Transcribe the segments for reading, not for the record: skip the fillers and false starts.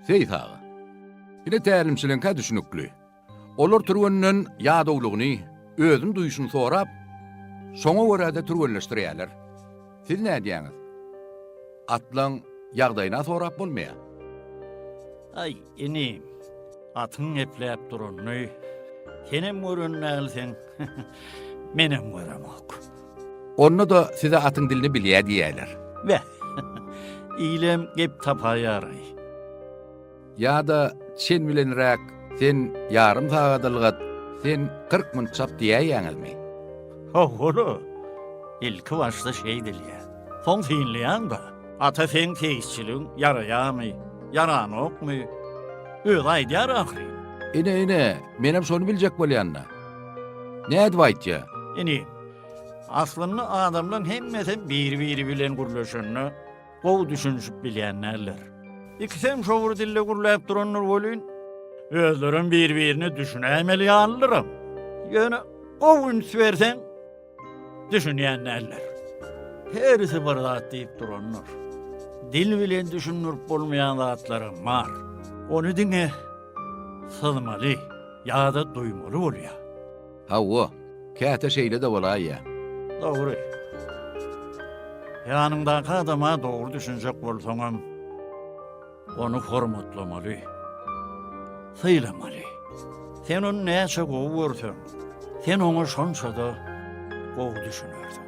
Seyit ağa. Ine tälimçilenkä düşünükli. Olar türgünden ýadawlygyny, özüň duýuşyny sorap, şoňa görä-de türgünleşdirýärler. Siz näme diýäňiz? Atlaň ýagdaýyna sorap bolmaýar. Ay, inim. Atın epläp durany. Senem görün näilsen, menem göremok. Onda da size atın dilini bilýär diýärler. Ve, ilem gep tapaýaray. Ya da sen bilenirek, sen yarım sagadylgat, sen 40 mın çap diýäýäňizmi? Oğlu, ilki başta şey dilýär. Son fiilliýän da, ata sen teýisçiliň yaraýamy, yaranokmy? Öz aýdýar ahry. Ine, menem şonu biljek bolýanna. Näde aýtja? Ini, aslında adamdan hemmeten bir-biri bilen gurlaşanyny gowy düşünşip bilýänler. İkisem şowur dille gurläp duranlar bolýan, özlerin bir-birini düşünämelýärler. Ýöne gowy sübersen düşünýänler. Herisi bir zat diýip duranlar. Dil bilen düşünürip bolmaýan zatları var. Onu diňe sızmaly, ýa-da duýmaly bolýar. Hawa, käte şeýle de bolaýa. Doğru. Yanımdaki adama doğru düşünecek bolsaňam, onu hormatlamaly, syýlamaly. Sen onu näçe gowy görsen, sen onu şonça da gowy düşünerdin.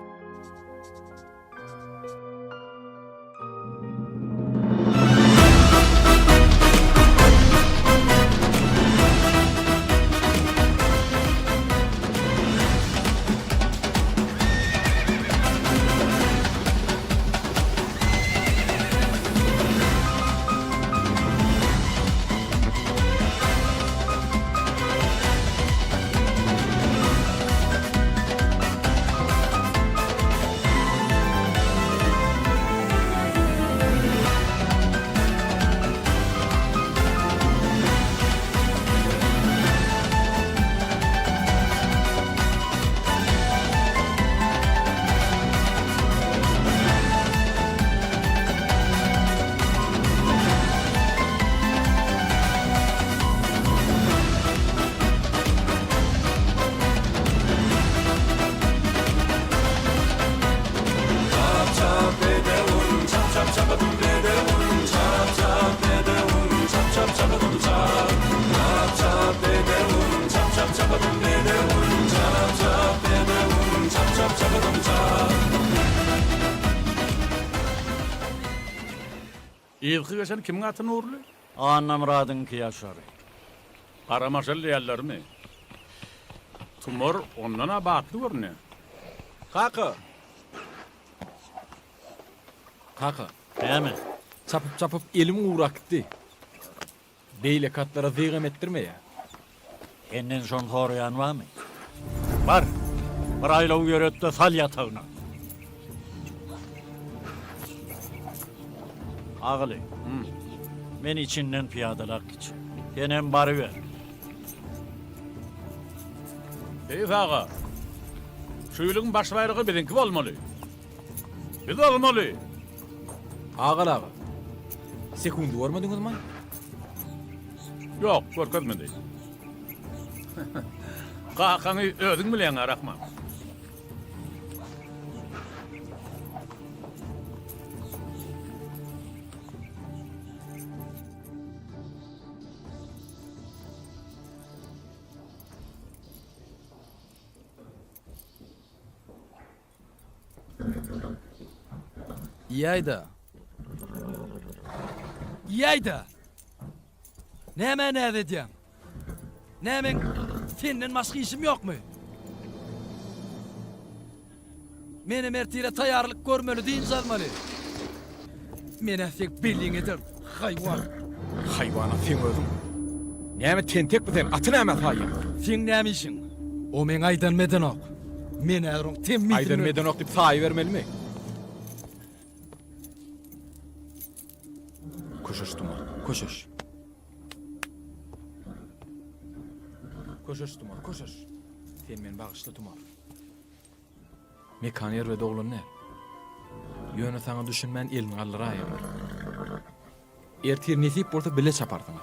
İlki geçen kimin atını uğurlu? Annamradınki ýaşary. Karamaşal diýerler mi? Tumor ondan abatly görünýär. Kaka. Kaka. Näme? Çapıp elim uğrak gitti. Beyle katlara zıygam ettirme ya. Enden şon sorayan barmy? Bar. Bir aýlaw ýöretde sal ýatagyna. Ağaly. Men içinden piyadalar geçir. Senem barıver. Seyit ağa, şu ýylyň baş bayragy bizinki bolmaly. Biz olmaly. Ağal ağa. Sekundu görmediňiz mi? Yok, görkezmedi. Kakany özüň bilen arakma. Ýaýda. Ýaýda. Näme näde diýäň? Nämen senden başga işim ýokmy? Meni mertire taýarlyk görmeli diýin zalmaly. Men äsek bildiň eder, haýwan. Hayvana sen özüm. Näme tentek bilen atı näme taýýar? Sen näme işin? O men aýdan medenok. Men äroň temmidin. Aýdan medenok diýip saýy bermelimi? Koşuş Tumar, koşuş. Koşuş Tumar, koşuş. Sen men bagışly Tumar. Mekaner we doglan ne? Ýöne saňa düşünmän elin galdyraýar. Ertir nesip bolsa bile çapardyň.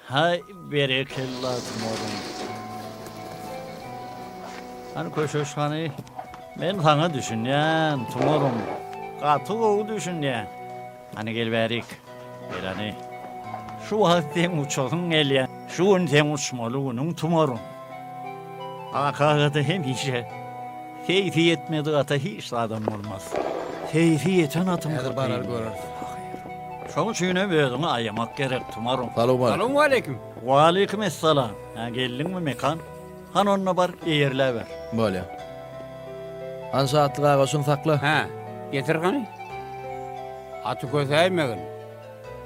Hay berekellah tumorum. Hani koşuş hani ben sana düşünýän tumorum. Gaty gowy düşünýän. Hani gel berik. Gel hani. Şu wagtden uçogyň gelýän. Şu günden uçmalygynyň tumorum. Akagada hemişe keyfi etmedi ata hiç adam olmaz. Keyfi eten atım. Häzir barar göreriz. Şoň üçin özüňi ayamak gerek tumorum. Salamu aleyküm. Wa aleykum esselam. Ha geldiňmi mekan? Han onna bar eýerle ber. Bolýar. Han saatlyk agaşyn sakla. Ha, getir gani. Atı kösäýmegin.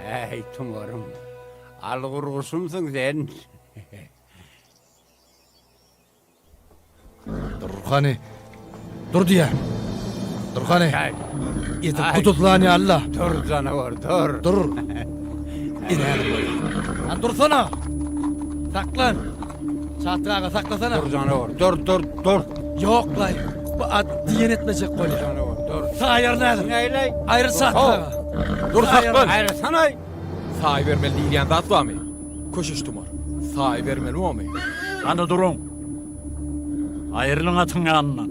Hey tumarım. Al gurgusumsun sen. Dur hani. Dur diýär. Dur hani. Hey, Ýetip Ay. kututlany Allah. dur canavar, dur. Dur. İner. Lan dursana. Saklan. Saatlyk aga saklasana. Dur canavar, dur. Yok lan. Bu at diyen etmeyecek bolýar. Canavar, dur. Sayır nerede? Neyley? Ayrı saatlyk aga. Dur saklan. Hayır, sana. Saý bermeli diýilýän zat barmy? Koşuş tumar. Saý bermeli bolmy? Hani durun. Ayrılın atın yanından.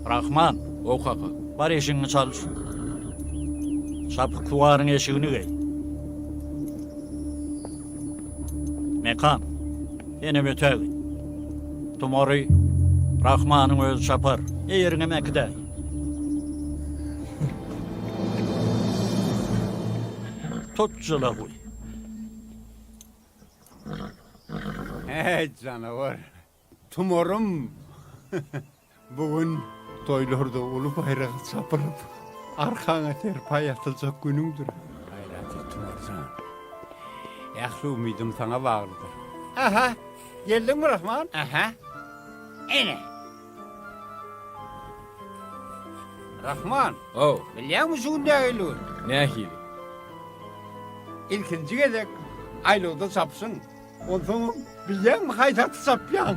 Rahman, O kaka. bar eşiňi çalış. Sapık duvarın eşiğini gey. Mekan, yine ötegi. Tumori, Rahman'ın öz çapar. Eğerine mekde. Tutçula huy. Hey canavar. Tumarım. Bugün toylarda ulu bayrağı çapırıp arkana terpay atılacak günündür. Hayratı tumarsan. Yaxşı umidim sana bağlıdır. Aha. Geldin mi Rahman? Aha. Ene. Rahman. Oh, Biliyor musun ne aylığı? nähili? İlkinci gedek aylığı sapsın. Ondan biliyor musun haydatı sapyan?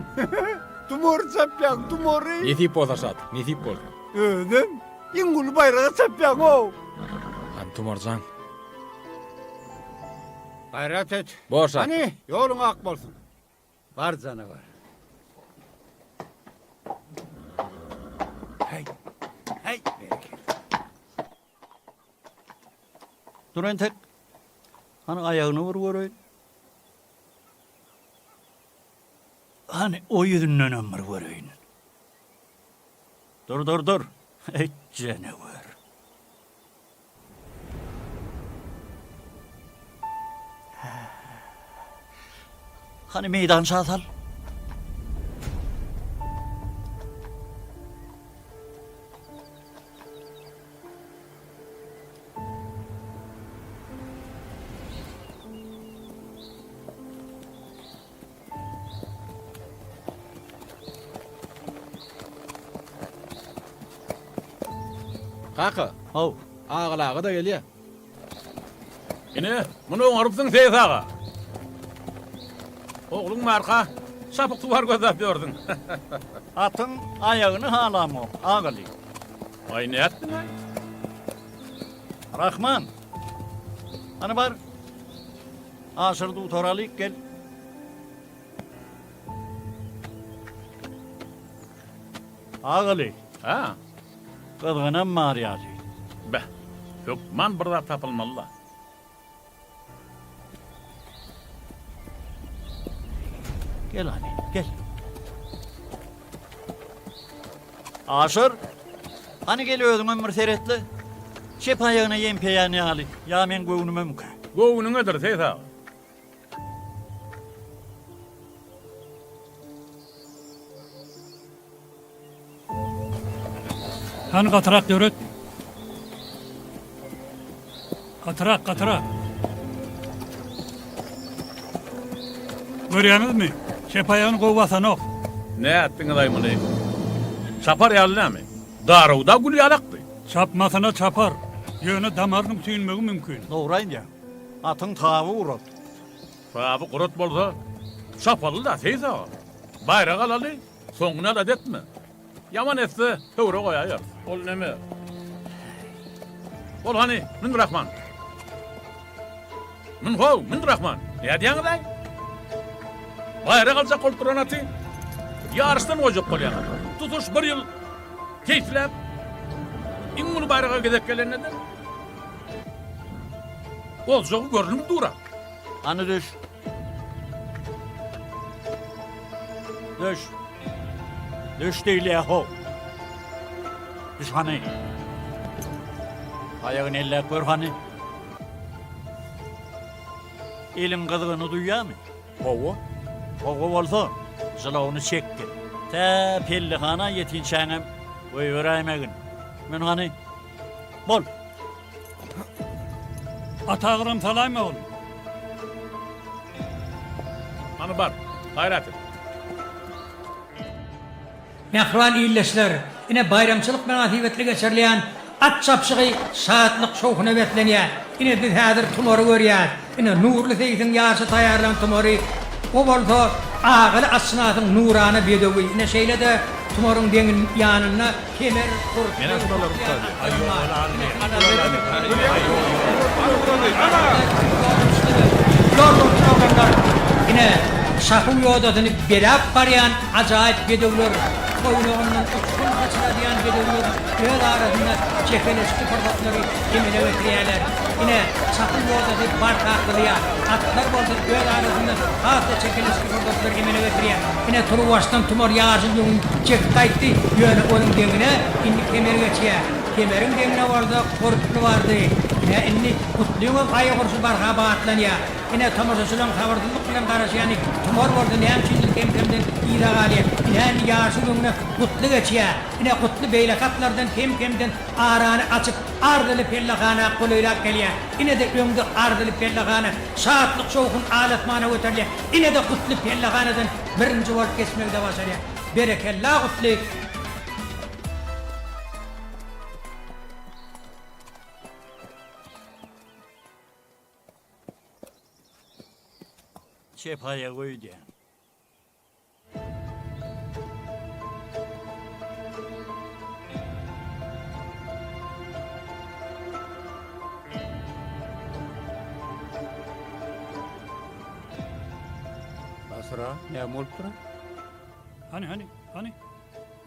Tumor sapyan, tumori. Nesip bolsa şat, nesip bolsa. Ödüm. İngul bayrağı sapyan o. Han tumarjan. Gayret et. Boşa. Hani yolun ak olsun. Var canavar. Hey. Hey. Bereket. Dur entek. Hani ayağını vur göreyim. Hani o yüzünden ömür göreyim. Dur. Ey canavar. Hani meydan sal. Kaka, Hov. ağlağı da gelýär. Ine, bunu oňarypsyň Seyit ağa. Oğlum marka, sapık duvar gözäp ýördüň. Atın ayağını halama ağalı. Ay ne ettin ay? Rahman. Hani var? Aşırdı utoralık gel. Ağalı. Ha, Kızgınım mariyali. be. Hükman burada tapılmalı. Gel hani gel. Aşır. Hani geliyordun ömür seretli. Şep ayağına yem peyani alı. Ya men göğünüme mümkün. Goğunun ödür Seyit ağa. Hani katırak dörüt. Katırak. Görüyorsunuz mu? Çepayağın kovvasan ok. Ne ettin daymını? Çapar yalı mi? Darı da gül yalaktı. Çapmasına çapar. Yönü damarının tüyünmegi mümkün. Doğrayın ya. Atın tağı uğrat. Abi kurut bolsa çapalı da teyz ağa. Bayrak alalı, sonuna da etme. Yaman etse tövre koyayır. Ol neme? Ol hani, min Rahman. Min Rahman. Ne diyen day? Bayrak alacak koltuğuna atı. Yarıştan koyacak kolyana. Tutuş bir yıl keyiflep. İmmunu bayrağa gidip gelen nedir? Olacak görünüm dura. Hani düş. Düş değil yahu. Düş hani. Ayağın elle kör hani. Elin kızığını duyuyor mu? Hova. Oğul olsa zılavını çekti. Ta pellihana yetinçeğim ve öğrenmegin. Men hani bol. Atağırım talay mı oğlum? Hani bar, hayratım. Mehran iyilleşler, yine bayramçılık menasibetli geçerleyen at çapşığı saatlik şovuna betleniyor. Yine biz hazır tumorı görüyor. Yine nurlu seysin yarısı tayarlan tumorı. O bolsa ağılı asnatın nurana bedevi. Yine şeyle de tumorun denin yanına kemer kurup. Mene şuralar Yine şahın yodasını berap barayan acayip bedevler. Koyunağından uçkun kaçına diyen bedevler. Göl arasında çekeleşti fırlatları kemine götürüyorlar. Yine şahın yodası barkaklıya. Atlar bolsa göl arasında hafta çekeleşti fırlatları kemine götürüyor. Yine Truvaş'tan tumor yağışın yolun çek kayıttı. Yönü onun dengine indi kemer geçiyor. Kemerin dengine vardı, korklu vardı. Yine indi kutluğun ayı kursu barka bağıtlanıyor. Yine tamasasılan kavardılık bilen karşı yani tumor vardı ne hem çizil kemkemden iyra galiye. Yine yağışı önüne kutlu geçiyor. Yine kutlu beylakatlardan kemkemden ağrağını açıp ardılı pellakana koluyla geliyor. Yine de önde ardılı pellakana saatlik soğukun ağlatmana götürüyor. Yine de kutlu pellakanadan birinci var kesmekte başarıyor. Berekellah kutlu. Çepaya koydu. Asra ne olup tura? Hani?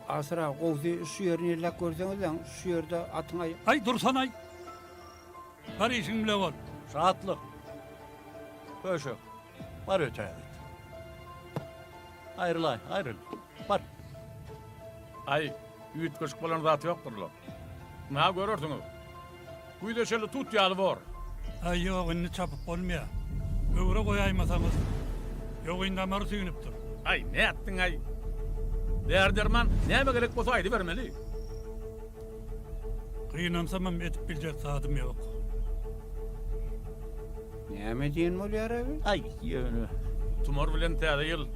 Asra kovdu şu yerini elle görseniz lan şu yerde atın ayı. Ay dursan ay. Her işin bile var. Rahatlık. Köşük. Var öte. Ayrıl. Var. Ay, üyüt köşk falan zatı yoktur lo. Ne görürsünüz? Kuyda şöyle tut yalı var. Ay yok inni çapıp olmuyor. Öğre koyaymasanız. Yok indi damarı suyunuptur. Ay ne ettin ay? Derman neme gerek olsa aydı vermeli. Kıyınamsamam etip bilecek saatim yok. Ne mi diyen oluyor abi? Ay yönü. Tumor bilen teyze yıl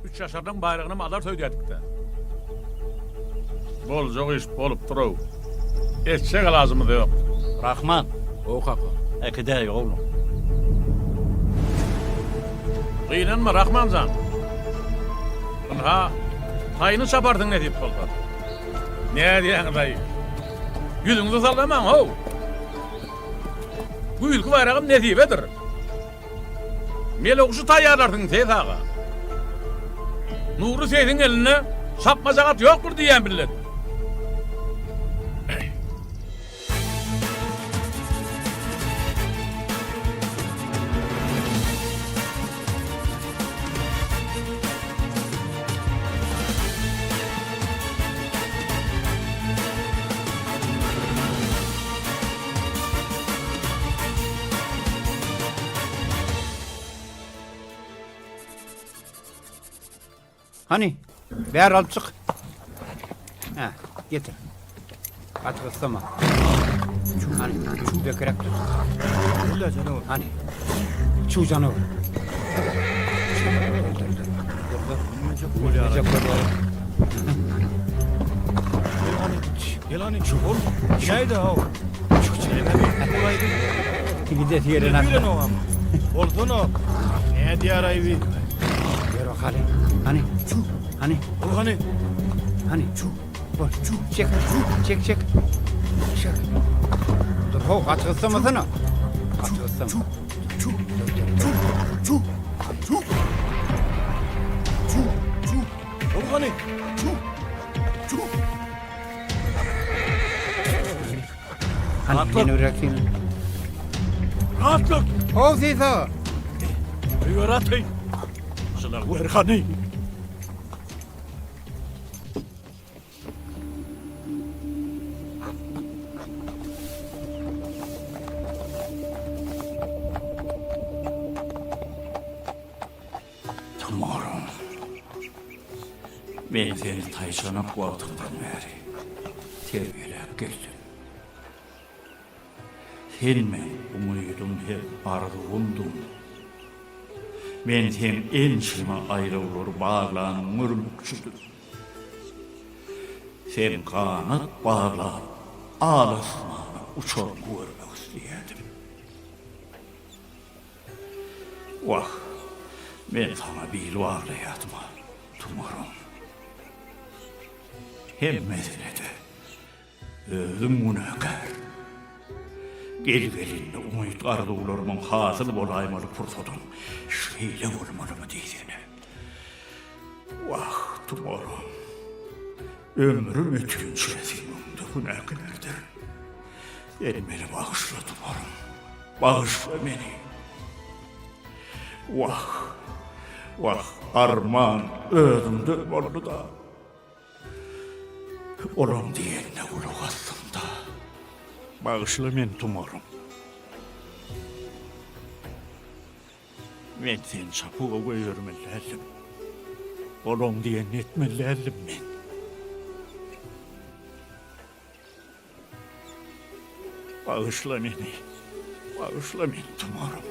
3 yaşardan bayrağını alar söyledik de. Bolcuk iş bolup duru. Eşek lazımı da yok. Rahman. O kaka. Ekide oğlum. Kıynanma Rahmancan. Ha, hayını çapardın ne deyip oldu. Ne diyen dayı? Yüzünüzü sallamam ho. Bu ülkü bayrağım ne diyebedir? Melokuşu tayyarlardın teyze ağa. Nuru seydin eline sapmacakat yoktur diyen billet. Hani? Ver al çık. Ha, getir. Atgıslama. Hani şu bekerek tut. Öyle canım. Hani şu canavar. Yelani çubul. Şeyde ha. Şu çeleme bir olaydı. Gide yerine Yürü no ama. Oldu no. Ne diyor ayvi? Yürü hadi. Hani şu. Hani. Hani Hani şu. Bak şu. Çek. Çek. Çek. Dur ho atgıslama sana. Atgıslama. hani Hani yeni bırakayım. rahatlık. Ho Zeyza. Yöratay. Sıla ver hani. Tomorrow. Ben seni Tayşan'a kuatından beri terbiyelep geldim. Sen umudum hep arzundum. Ben sen enşime ayrı olur bağlan mürmükçüdür. Sen kanat bağla ağlasmana uçar görmek isteyedim. Vah, ben sana bir varlayatma, tumarım. Hem meselede özüm münakar. Gelgelinle umut arzularımın hasıl olaymalı fırsatım şöyle olmalı mı diyene. Vah tumarım. Ömrüm üçün süresinimde hünakilerdir. Beni bağışla tumarım. Bağışla beni. Vah arman özümde oldu da. Olam diyenine uluk aslında. Bağışla beni tumarım. Ben seni çapığa koyuyorum ellerim. Olam diyen etmelerim ben. Bağışla beni. Bağışla beni tumarım.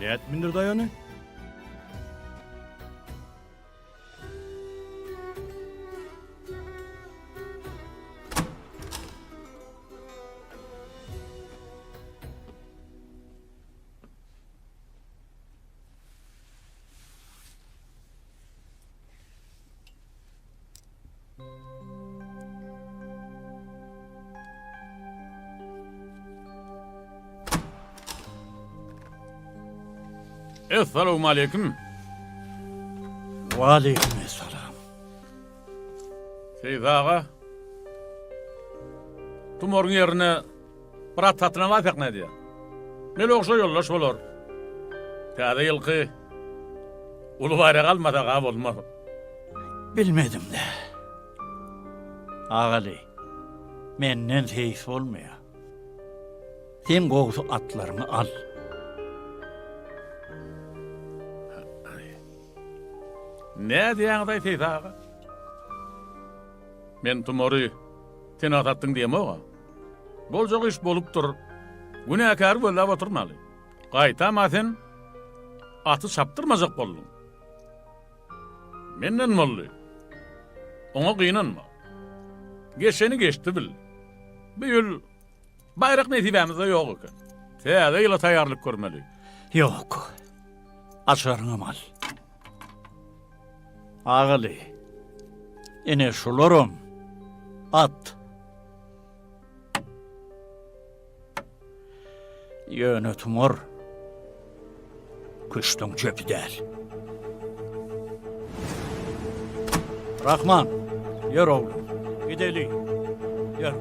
Ne etmindir dayanı? Esselamu aleyküm. Ve aleykümselam. Seyit ağa. Tumorun yerine bırak tatına lapak ne diye. Mele okşa yollaş olur. Kâde yılkı. Ulu bayrak almadan ağab olmaz. Bilmedim de. Ağali, menden teyif olmaya. Sen koğusu atlarını al. Ne diyen day Seyit ağa? Men tumoru sen atattın diyem oğa. Bolcak iş bolup dur. Günahkar böyle oturmalı. Qaytama sen atı çaptırmazak boldun. Menden mollu. Ona kıynanma. Geçeni geçti bil. Bir yıl bayrak netibemizde yok iken. Teyade yıla tayarlık görmeli. Yok. Açarını al. Ağali, ene şularım. At. Yöne tumor. Kıştın çöpü değil. Rahman, yer oğlum. Gidelim. Yer.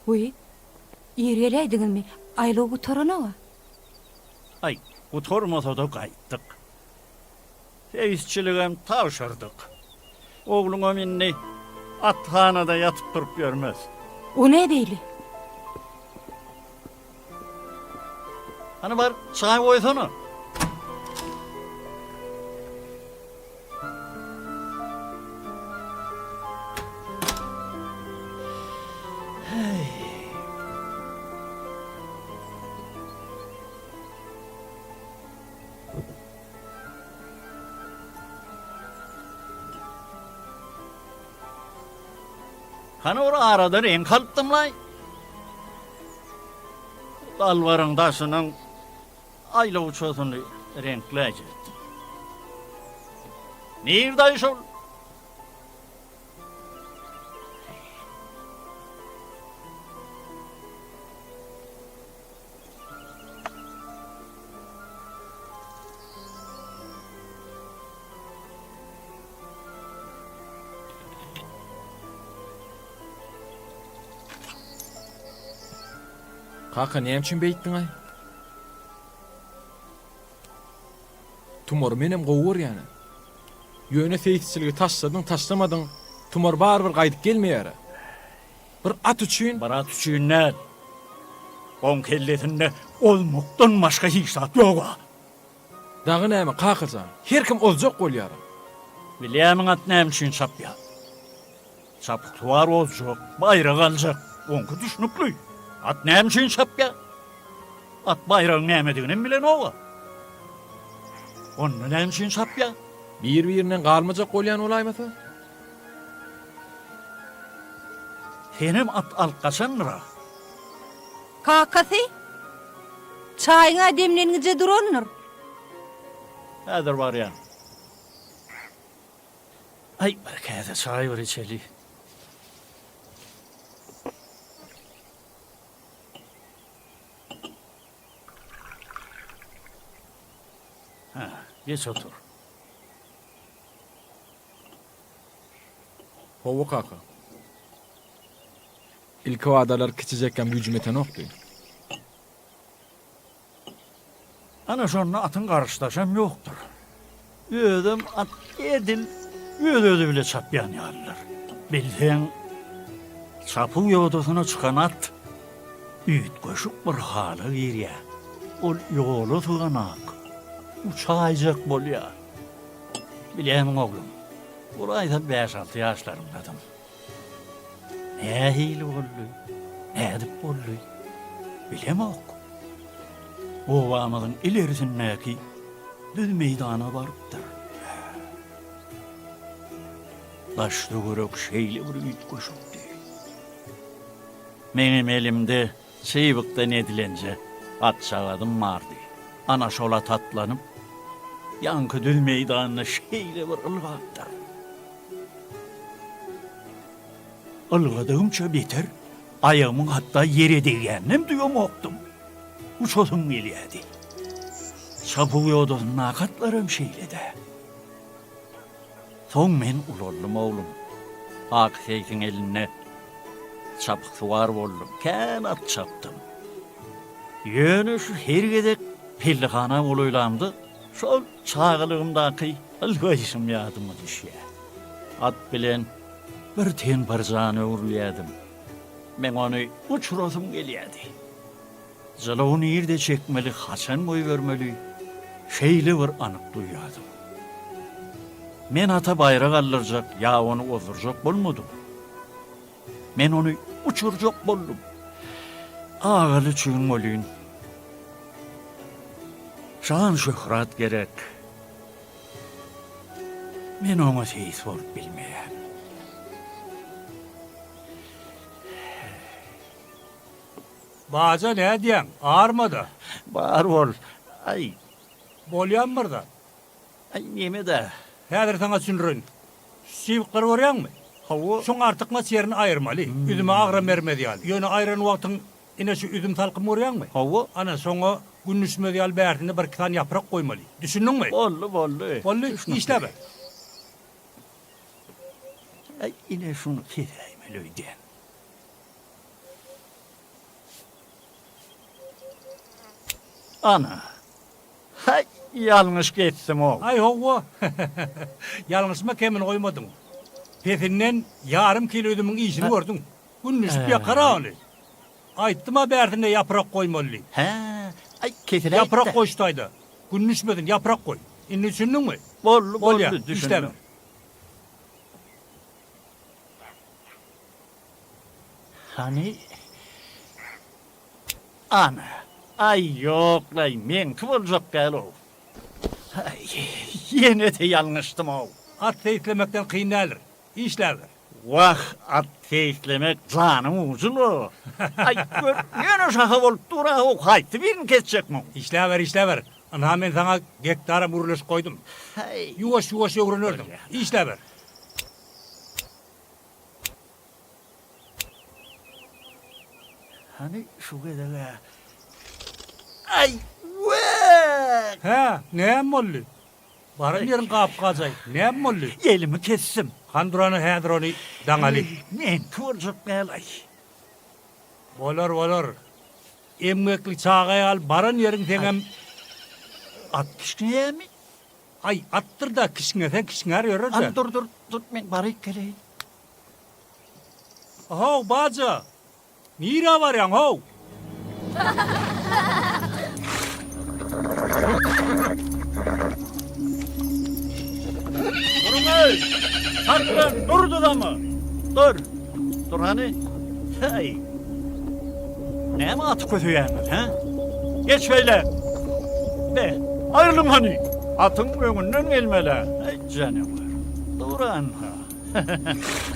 Uy, ýereleýdiňiz mi? Aýlagy toranawa. Ay, bu tormasa da kayttık. Feizçiligem tavşırdık. Oğluna minni athanada yatıp durup görmez. O ne beýli? Hani var çay koysana. Hani ora arada renk kalıptım lay. Dalvarın taşının ayla uçosunu renkleyecek. Neredeymiş ol? Kaka näme üçin beýtdiň ay? Tumor menem gowur ýani. Ýöne feýtçiligi taşsadyň, taşlamadyň, tumor barbyr gaýdyp gelmeýär. Bir at üçin, Barat üçünler. On kelletinde olmuktan başka hiç zat yok. dagy näme kakajan? Her kim oljak bolýar. Bilýämiň at näme üçin çapýa. Çapyk tuvar olacak, bayra galjak. Onku düşnükli. At näme üçin çapýa? At bayragyň nämedigini bilen owa. Onu näme üçin çapýa? Bir-birinden galmajak bolýan olaýmasa? Senem at alqaşanra. Kakasy? Çaýyňa demlenige duranlar. Häzir var ya. Ay, bir käze çay bir içeli. Ha, geç otur. Howa kaka. İlki wadalar kiçijekken büjümeten okdy. Ana şonunla atın karıştaşam yoktur. Ödüm at edil, ödü bile çapyan yarlar. Bildiğin çapı yodosuna çıkan at, üyt koşup bir halı giriye. Ol yolu tuğanak, uçayacak bolya. Bileyim oğlum, burayı da 5-6 yaşlarımdadım. Ne hili bollu, ne edip bollu, bilemok. Ovamızın ilerisindeki düz meydana barıptır. Daşlı görük şeyli bir üyt koşuptu. Benim elimde çeyvıktan edilence at çağadım vardı. Ana şola tatlanıp, yankı düz meydanına şeyli bir ılgattır. Ilgadığımça biter, ayağımın hatta yere değgendim duyamoktum. Uçodum geliyedi. Çapıyordum nakatlarım şeyle de. Son men ulollum oğlum. Ak seytin eline çapık suvar oldum. Kenat çaptım. Yönü şu her gedek pillihana oluylamdı. Şol çağılığımdaki ılgayışım yadıma düşüyor. At bilen bir ten barzanı uğurlayadım. Ben onu uçurosum geliyedi. Zalağını yerde çekmeli, haçan boy vermeli, şeyli bir anık duyadım. Men ata bayrak alırcak, ya onu olduracak bolmadım. Men onu uçuracak boldum. Ağalı çığın oluyun. Şan şöhrat gerek. Men ona seyis olup bilmeyen. Baca ne diyen? Ağırmadı. Bağır bol. Ay, Bolyan burada. ay neme de. Häzir sana sündürün. Sivikler görýän mi? Havu. Şoň artık mas yerini ayırmaly. Üzüme agram bermedi ýaly. Ýöne ayran wagtyň ine şu üzüm salkym görýän mi? Havu. Ana soňa günnüşmedi ýaly bärtine bir kitan ýaprak goýmaly. Düşündiňmi? Bollu bollu. Bolly işlebe. Ay yine şunu kireyim öyleyden. Ana. Hay yanlış gittim o. Ay howa. Ýalňyşma kemin goýmadyň. Petinden yarım kilo üzümün işini gördün. Günnüşüp ýakaraly. Aýtdyma bärtine ýaprak goýmaly. He. Ay ketireyim. Ýaprak goýşdaýdy. Günnüşmedin ýaprak goý. Indi düşündiňmi? Bollu Bolya, bollu işleme. düşündüm. Hani ana. Ay yok lay men kıvılcak gel o. Ay, yine de yanlıştım o. At seyitlemekden kıynalir. İşlerdir. Vah at teyitlemek canım uzun o. Ay gör, yine şaka olup dura o haytı birini kesecek mi? İşlever. Ana men sana gektara muruluş koydum. Hay. Yuvaş öğrenirdim. İşlever. Hani şu kadar. Ay vah. He, neyem molly? Barın yerin kap kazay. Neyem molly? Elimi kessim. Kanduranı hedroni dangali. Men kıvılcak gel ay. Bolar. Emgekli çağay al barın yerin tenem. At kişneye mi? Ay attır da kişner yörürse. An dur men barık geleyim. Ho baca. Nira var yan ho. Durun ey! Sarkın, durdu da mı? Dur hani. Hey! Ne mi atı kötü yani, ha? Geç böyle. Ne? Ayrılın hani. Atın önünden gelmeli. Hey canım var. Duran ha.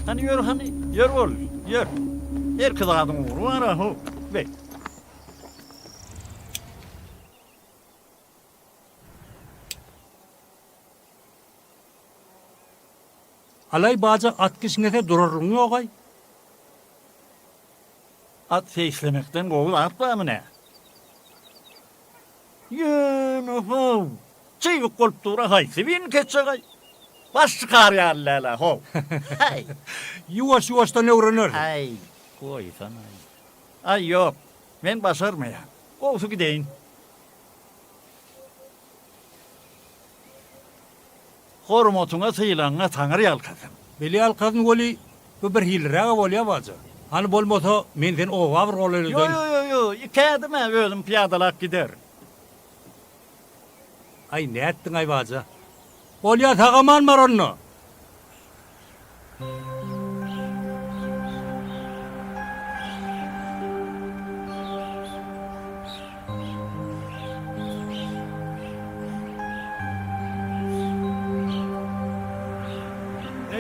Hani yürü hani. Yürü ol, yürü. Her kız adamı vur, var ha. Bek. Alay baca at kişnete dururun yogay. At feyslemekten kovul atla mı ne? Yönü çeyvik kolup dura haysi bin keçecek ay. Baş çıkar ya lala hov. Hay. Yuvaştan öğrenir. Ay. Koy sana. Ay yok. Ben başarmayan. Kovsu gideyim. Hormotuna sıyılanına tanır yalkasın. Beli al kadın goli bu bir hilraga bolya baca. Hani bolmoto menden o var rolleri dön. Yo. Kedime özüm piyadalak gider. Ay ne ettin ay baca? Bolya tağaman var onu.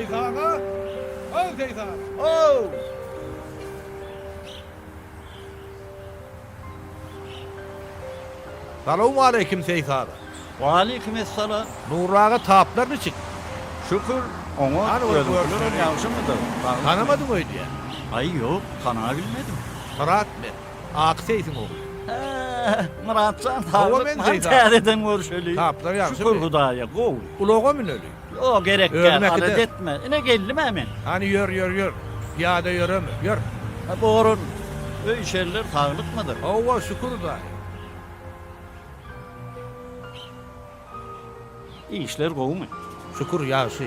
Seyit ağa. Ol Seyit ağa. Oh! Salamu aleyküm Seyit ağa. Ve aleykümselam. Nurağa taplar mı çık? Şükür ona Hani o gördüm. gördün mü? Yavşı mıdır? Tanımadın mı öyle ya? Ay yok, kana bilmedim. Murat ben. Ak Seyit'in oğlu. Muratcan Hava ben tarlık Zeyda. mantığa görüşeli. Taplar yavşı Şükür mı? Hudaya, gol. Ulağa mı öyle? O gerek Ölmek gel, adet de. etme. Ne geldim hemen. Hani yör. Piyade yürü mü? Yör. Ha, doğru. Öyle şeyler tarlık mıdır? Ova şükür da. İyi işler gol mu? Şükür yavşı.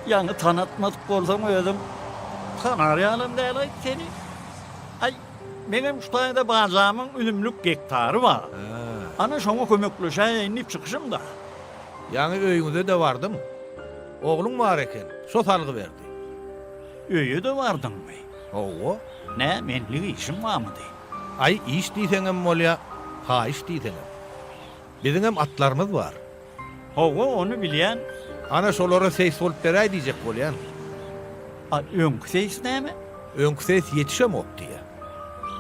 Yani tanıtmadık olsam ödüm. Kanaryanım değil ay seni. Ay benim şu tane de bacağımın ünümlük gektarı var. Ana şuna kömekleşe inip çıkışım da. Yani öyünde de vardım. Oğlum var eken. Sotalgı verdi. Öyle de vardın mı? Ova. Ne menlik işim var mı diye. Ay iş diysenem molya. Ha iş diysenem. Bizim hem atlarımız var. Hava onu bilen, Ana şolara seyis olup beray diyecek bolyan. önküseyiz ne mi? Önkü seyis yetişem ok diye.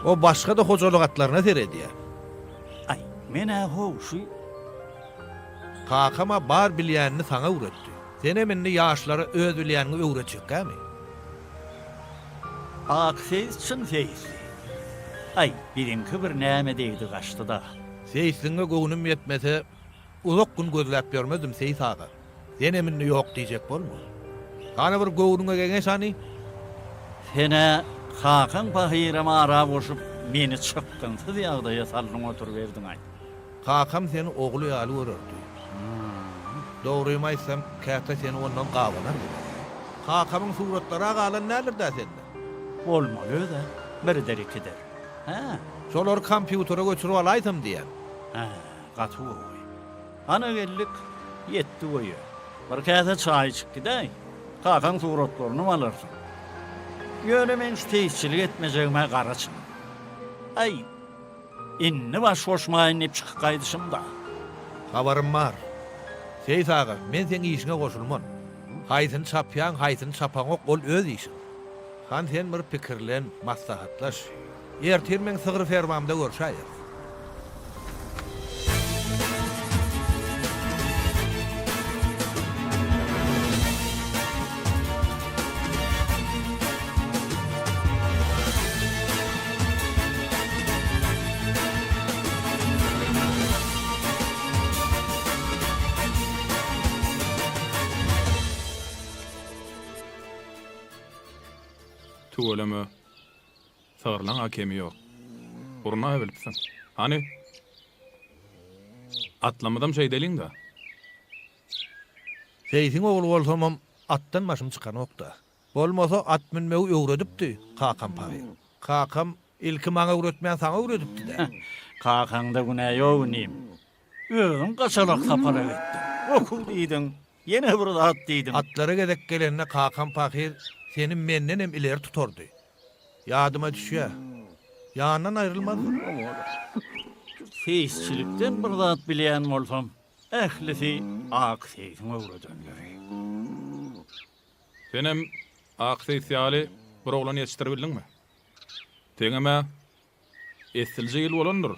O başka da hocalık atlarına teredi ya. Ay mene şu Kakama bar bilyenini sana öğretti. Sen eminni yaşlara öz bilyenini öğretecek mi? akseyiz çın seyiz. Ay birinki bir neme deydi kaçtı da. Seyisliğine göğünüm yetmese uzak gün gözlep görmedim seyis ağa. Sen eminni yok diyecek bol mu? Kana bir göğününe genge hani? Sene kakan bahirama ara boşup beni çıkkıntı diye ağdaya sallın otur verdin ay. Kakam seni oğlu yalı örürdü. Doğruymaysam kâta seni ondan qavanar. Kakamın suratları ağalan neler da sende? Olmalı da bir der iki der. Ha, Şolar kompütere götürüp alaydım diyen. ha, katı oy. Ana geldik yetti oyu. Bir kağıda çay çıktı da kakan suratlarını mı alırsın? Yönemen teyizçilik etmeyeceğime karıçın. Ay, inni baş hoşma inip çıkıp kaydışım da. Habarım var. Seyit ağa, men seni işine koşulman. Haytın çapyan, haytın çapan ok, ol öz işin. Han sen bir pikirlen, maslahatlaş. Ertirmen sığır fermamda görüşayız. Tuğulama. Sağırlan hakemi yok. Urna bilipsin. Hani? Atlamadım şey delin da. Seyit'in oğlu olsamam, attan başım çıkan okta. Bolmasa at minmeyi öğretipdi, kakam pavi. Kakam ilki bana öğretmeyen sana öğretipdi de. Kakanda güne yok neyim. Öğün kaçarak tapara ettin. Okul deydin. Yine burada at deydin. Atlara gedek gelenine kakam pakir senin menden hem ileri tutordu. Yadıma düşüyor. Yanından ayrılmadı. Feizçilikten burada at bileyen olsam. Ehlisi ak seyfime uğradan yürü. Senem akse isyali bir oğlan yetiştirebildin mi? Teňeme estilce yıl olandır.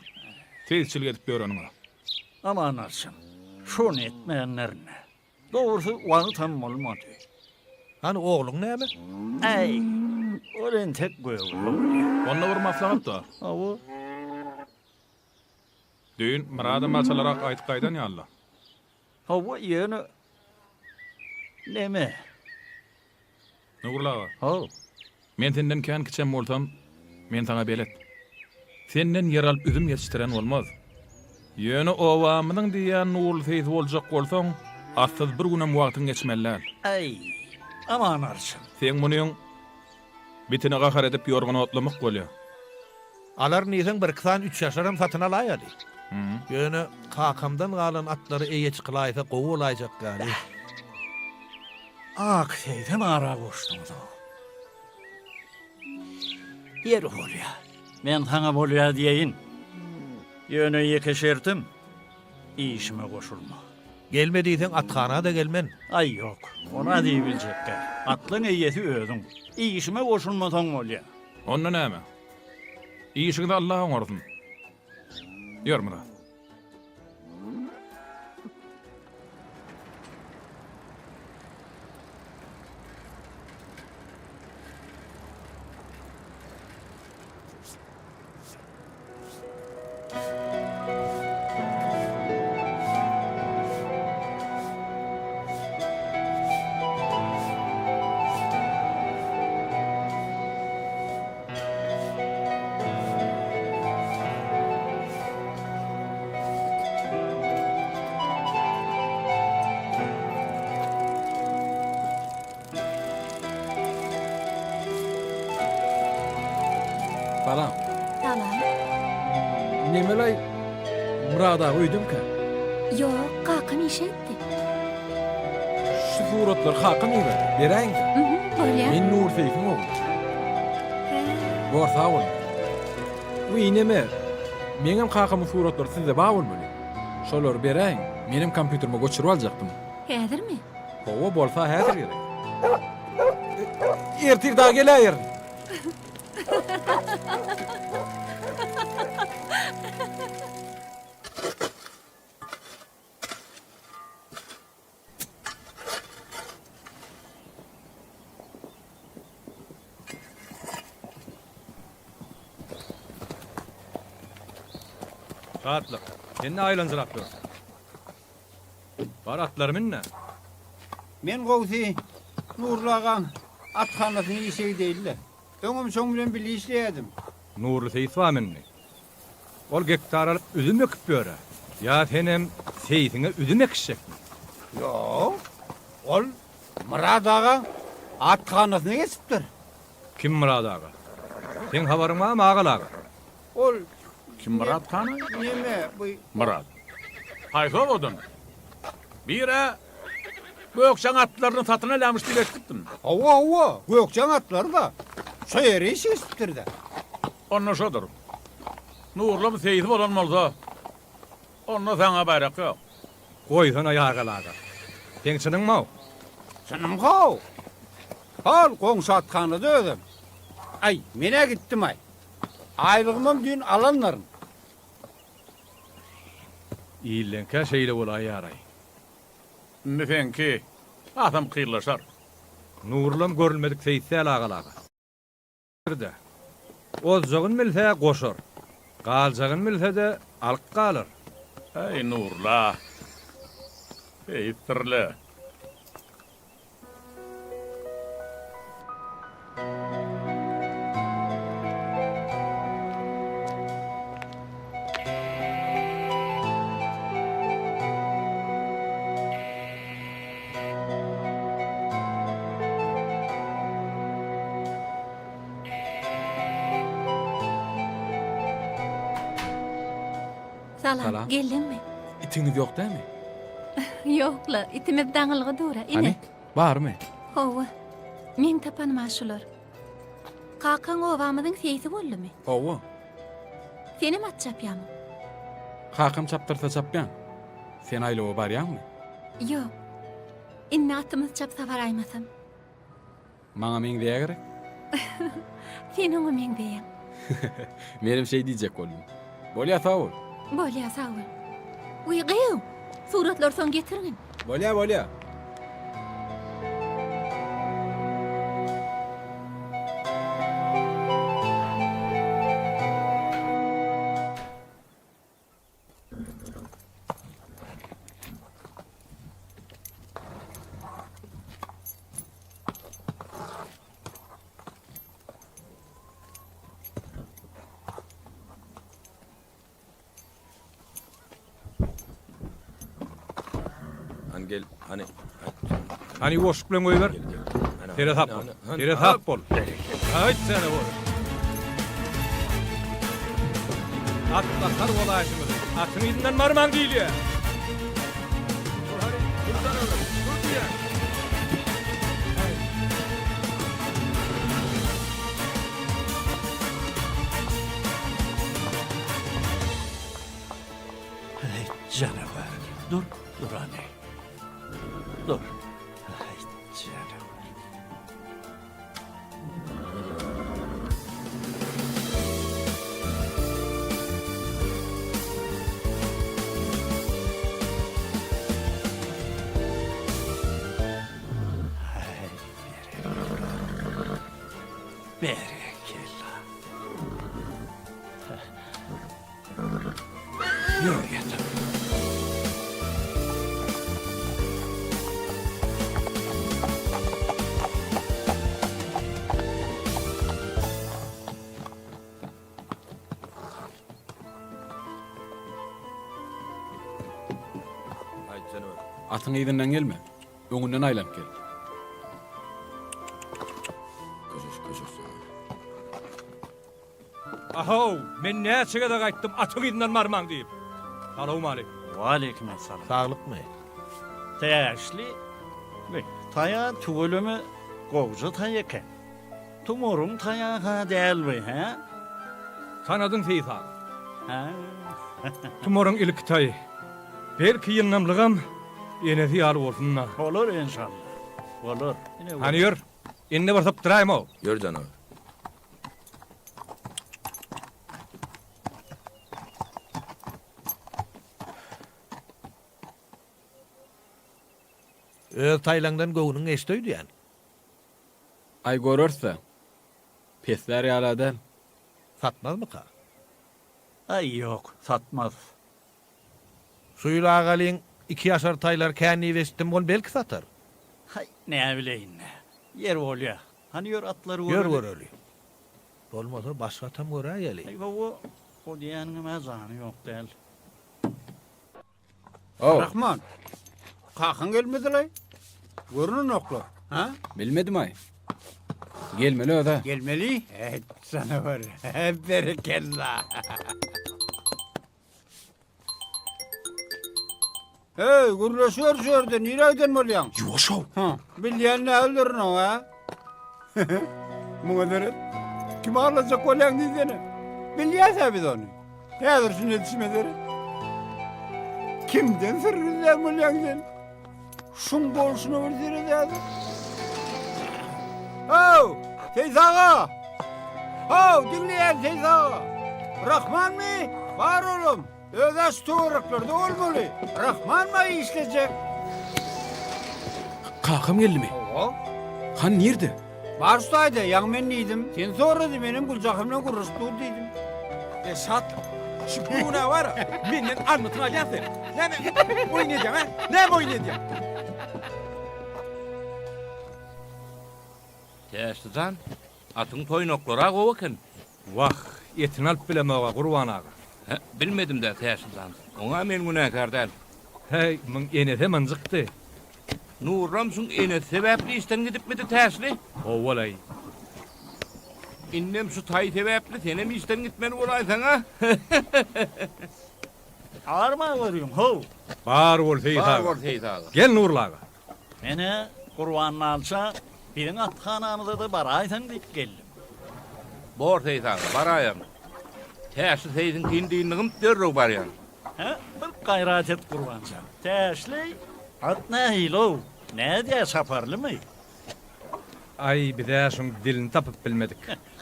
Tezçilik edip öğrenme. Aman arşın. Şunu etmeyenler ne? Doğrusu vağı tam olmadı. Hani oğlun ne mi? Ey, olen tek göğülüm. Onda bir maslahat da. Avu, Düğün mırada maçalarak aytıp kaydan ya Allah. avu yeni... Neme? Nurlağa. Avu. Men senden kän kiçem bolsam, men sana belet. Senden yer alıp üzüm yetiştiren olmaz. Ýöne owamynyň diýen nurly feýz boljak bolsaň, aslyd bir günem wagtyň geçmellär. Ey, aman arşın. Sen munyň bitine gahar edip ýorgun otlamak bolýar. Alar nisen bir kısan 3 yaşaram satın alayadı. Yönü kakamdan kalan atları eye çıkılaysa kovu olayacak gari. Ak seydim ara koştum da. Yer bolya. Men sana bolya diýeýin. Ýöne ýekeşerdim. İşime koşulma. Gelmediysen atkana da gelmen. Ay yok, ona diýibiljekkä. Atlyň eýesi özüň. İşime goşulmasaň bolýar. Onda näme? İşigini Allah'a oňardyň. Ýör Murat. Balam, Salam. nemelay Murada uydum-ka? Yok, kakam iş etti. Şu suratlar hakkı mı var? Berayın ki. Bolýar. Men Nur Seyfim oğlum. Bor sağ olun. Bu ineme. Menem hakkımın suratları sizde bağ olmalı. Şolar berayın. Menem kompüterime göçürüp alacaktım. Häzir mi? Hova bolsa häzir gerek. Ertir daha geläýär. Rahatlık. Seni aylanzırap dur. Bar atlar minne. Men gowsy Nurlagan atkanasyny işe değiller. Öňüm şoň bilen birli işleýärdim. Nurlu Seyit var minne. Ol gektar alıp üzüm ekip böre. Ya senem Seyitine üzüm ekişecek mi? Yo. Ol Murad aga atkanasyny kesipdir. Kim Murad ağa? Sen habarın var mı ağal ağa? Ol Kim Murat Han'a? neme bu Murat. Hayfa odun. Bire Gökçen atlarını tatına lamış diye ettim. hova gökçen atlar da şu yere iş kesipdir de. Onunla şodur. Nurlu bir seyisi olan olsa onunla sana bayrak yok. Koy sana ağal ağa. Sen çının mı o? Sanım kav. Hal komşu atkanadı ödüm. Ay mene gittim ay. Aylığımın dün alanların. İyillenke şeyle olay yaray. Nefen ki adam kıyırlaşar. Nurlum görülmedik Seyitsel ağal ağa. De. Ozjağın milse koşur. Galcağın milse de alık kalır. Ey Nurla. Ey tırlı. Salam. Geldin mi? İtiniz yok değil mi? Yokla, itime daňylygy dura. Ine. Hani? Var mı? Hova. Men tapanma şular. Kakan ovamydyň seyisi boldymy? Hova. Seni mat çapýamy? Hakım çaptırsa çapyan. Sen aylığı baryan mı? Yok. Inne atymyz çapsa baraýmasam. Maňa men diýe gerek. Seni oňa men diýen. Menim şey diýjek boldum. Bolýa sağ ol. Bolýa sağ ol. Uygyň. Suratlar soň getirin. Bolýa. Gel Hani boşluk bilen koyuver. Tere tap bol. Tere tap bol. Hayt seni bol. Atlasar olayışımız. Atın izinden marman değil ya. Dur hadi. Dur sana öyle. Dur diye. Hey canavar. Dur anne. Dur. Ay canım. Berekella. Yürü git. Haydi sen öyle. Atın izinden gelme. Öňünden aýlanyp gel. Köşüş sana. Aho, men näçege de gaýtdym atyň izinden marmaň diýip. Salamu aleykum. Aleykümselam. Sağlık mı? Täşli. Ve taya tugulümü gowja tayaka. Tumorun tayaga däl we, ha? Tanadın Seyit ağa. Ha. Tumorun ilk taý. Belki ýylnamlygam enesi ýaly bolsunna. Olur inşallah. Olur. Hani ýör, indi baryp duraýym o. Gör canım. Taylandan gowunyň eşdeýdi ýani. Ay görürse. Pesler ýaladan. Satmaz mı ka? Ay yok, satmaz. Suyul ağalyň 2 ýaşar taýlar käni westim bol belki satar. Hay, ne bileýin. Yer bolýa. Hani ýör atlary Gör göreli. Bolmasa başga tam göräýeli. Ay bu o diýäniň mazany ýok däl. Oh, Rahman. Kakın gelmediler. Görünün oklar. Ha? bilmedim ay. Gelmeli öde. Gelmeli. Evet sana var. Hep berekella. Hey, gürleşiyor şu orada. Nereye gitmeliyin? Yoşaw. Ha, bilyen ne öldürün o ha? Muğdırın. Kim ağırlayacak olan diyeceğini? Bilyen tabi de onu. Nedir şu yetişmeleri? Kimden sırrı mulyandan? Şun bolşunu öldürür dedi. Oh, teyze ağa. Oh, dinleyen teyze ağa. Rahman mı? Var oğlum. Ödeş tuğruklarda olmalı. Rahman mı işleyecek? Kakam geldi mi? Oo. Han nerede? Barstaydı, yağmenliydim. Sen soradı benim kulcakımla kuruştu dedim. Esat. Şu bu ne var? Menden anlatına gelsin. Ne oynayacağım ha? Ne oynayacağım? Täşlidan, atyň toýnoklara gowaken. Vah, etini alıp bilemeğe kurban ağa. Bilmedim de täşlidan. Oňa men günäkar däl. Hey, men enese mınzıktı. Nurram şun ene sebäpli işten gidipmidi täşli? O olay. Innem şu taý sebäpli senem işten gitmeli bolaýsaň ha? Arma görüyorum, ho. Bar bol Seyit Bar ağa. bol Seyit ağa. Gel Nurla ağa. Mene kurbanını alsa, birin atxanamıza da baraýsan diýip geldim. Bor Seyit ağa, baraýam. Täşli Seyitin kindiýindigim dörrüg barýan. Ha? Bir gayrat et kurbansa. Täşli, at ne hilo? Ne diye saparlı mı? Ay bir de şun dilini tapıp bilmedik.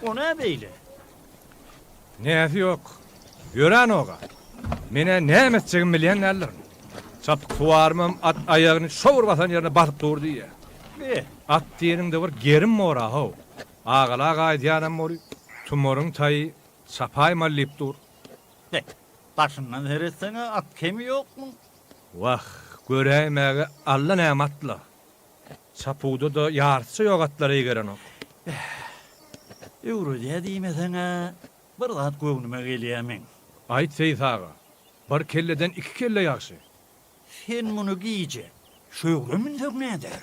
O ne beyle? Näsi yok. Gören oğa. Mene ne emetsegim bilyen ellerin. Çapık suvarmam at ayağını şovur basan yerine basıp durdu ya. Be, At diýerimde bir gerim mora ho. Ağala gaýdýanam mori. Tumorun taýy sapay mallyp dur. be. Başından heretsene at kemi yok mu? Vah, göräýmäge alla nämatla. Sapuda da ýarçy ýok atlary geren ok. Euro diye diýmesene, bir zat göwnüme gelýämin. Aýt Seyit ağa. Bir kelleden 2 kelle ýaşy. Sen muny giýje. Şöwrümün näder?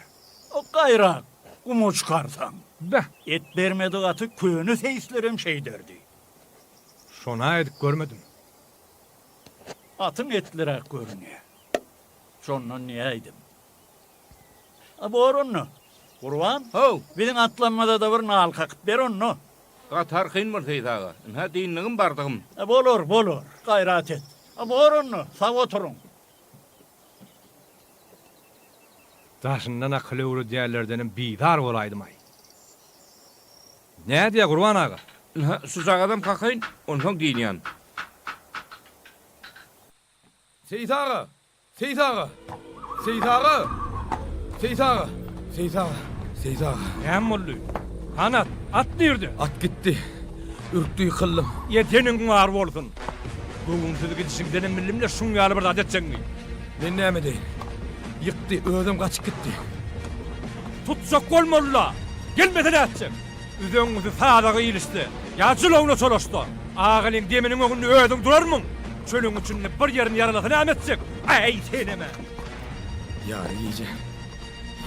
O gayrak, gumu çıkarsan. Beh, Et bermedi atı köyünü seyslerim şey derdi. şona edik görmedim. Atın etlirak görünüyor. Şondan niyeydim. Borunnu. Kurban, Ho, bizim atlanmada da bir nal kakıp ber onnu. gatar kynmır Seyit ağa. Ha diýindigim bardygym. Bolur, gayrat et. Borunnu, sağ oturun. Daşından akıllı uru diğerlerdenin bidar olaydım ay. Ne diye Kurban ağa? Susaq adam kakayın, ondan diyiniyan. Seyit ağa! Seyit ağa! Seyit ağa! Seyit ağa! Seyit ağa! Seyit ağa! Hem oldu. Kanat, at nerede? At gitti. Ürktü yıkıldım. Yetenin var olsun. Bugün sizi gidişin denem bilimle şun yalı bir adet çengin. Ben ne mi deyin? Yıktı, ödüm kaçıp gitti. Tutsak olmalıla. Gelmeden atacak. Üzüngüzü sağdağı ilişti. Yacılığına çalıştı. Ağalın deminin oğlunu ödün durar mı? Çölün için bir yerini yaralasını ametecek. Ay seneme. Yarı iyice.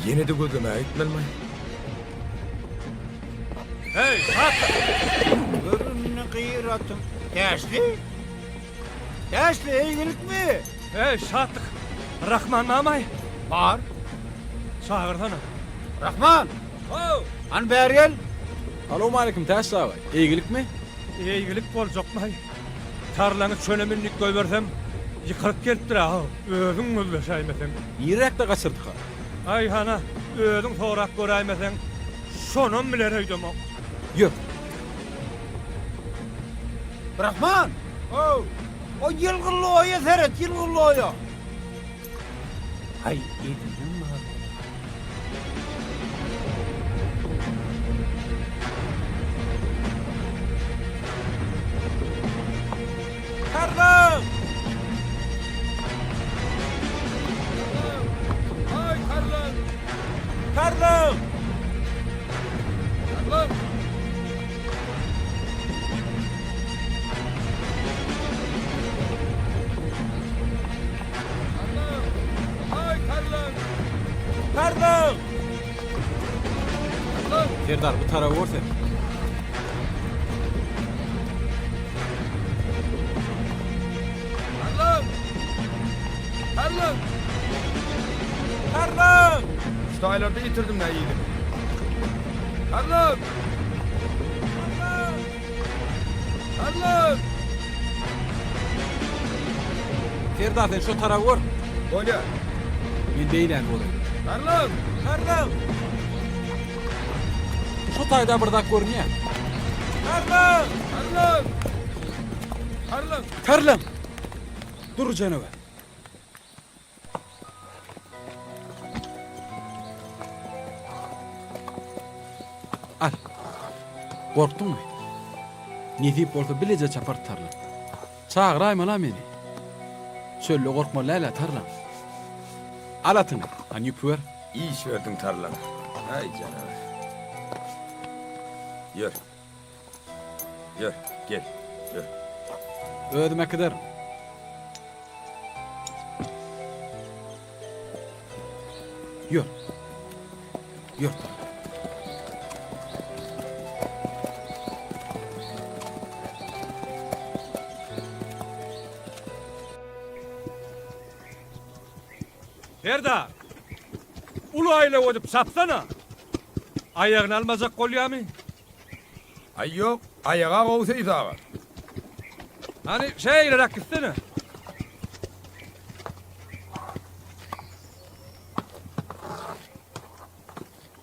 Yine de gözüme etmel mi? Hey, at! Görününü kıyıratım. Teşli? Teşli iyilik mi? Hey, şattık. Rahman mamay. Var. Çağırsana. Rahman. Oh! An Beriyel. Alo aleyküm Tesla ağay. İyilik mi? İyilik olacak mı? Tarlanı çöneminlik koyversem yıkılıp geliptir ha. Özün öldü şeymesen. Yirek de kaçırdık ha. Ay hana, özün sorak görəymesen, sonun bilen öydüm o. Yok. Rahman. O yılgınlı oya seret, yılgınlı oya. Ay, edin mi? Karlım! Ay Karlım! Karlım! Karlım! Ay Karlım! Karlım! Serdar bu tarafa vur sen. Karlım! Karlım! Karlım! Şu aylarda yitirdim ne iyiydi. Karlım! Karlım! Karlım! Serdar sen şu tarafa vur. Oya! Ben değilen vurayım. Karlım! Karlım! Şu tayda bardak görünüyor. Karlım! Karlım! Karlım! Karlım. Dur canavar. Al. Korktun mu? Ne deyip olsa bilece çapar tarlam. Çağırayım lan beni. Söyle korkma Leyla tarlam. Al atını. Hani yüpüver. İyi iş verdin tarlana. Ay canavar. Yürü. Yürü, gel. Yürü. Ödüme kadar. Yürü. Yürü tarlam. Erda! Ulu aile odip sapsana. Ayağını almazak kolya mı? Ay yok, ayağa kovsa izağa. Hani şey ilarak gitsene.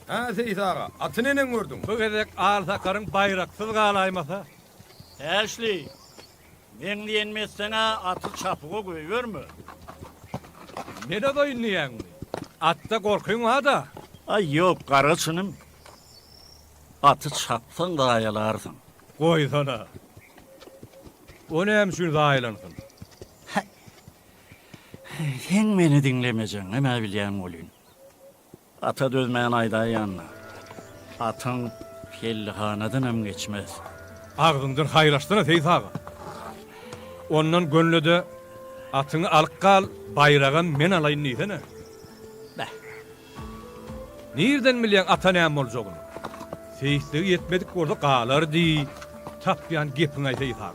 Ha Seyit ağa, atını ne gördün? Bu gedek ağırsa karın bayraksız kalaymasa. Eşli, ben diyenmezsene atı çapığı koyuyor mu? Ne de doyunlayan mı? Atta korkuyun ha da. Ay yok karısınım. Atı çapsan da ayalarsın. Koy sana. O ne hemşin da ayalansın? Sen beni dinlemeyeceksin, hemen bilyen olun. Ata dözmeyen ayda yanına. Atın pellihaneden hem geçmez. Ağzından hayraştığına Seyit ağa. Ondan gönlü de atını alıp kal, bayrağın men alayın neysene. Nereden bilyen ata neyem olacağını? Seyitliği yetmedik orada kağlar di. Tapyan gepin ay Seyit ağa.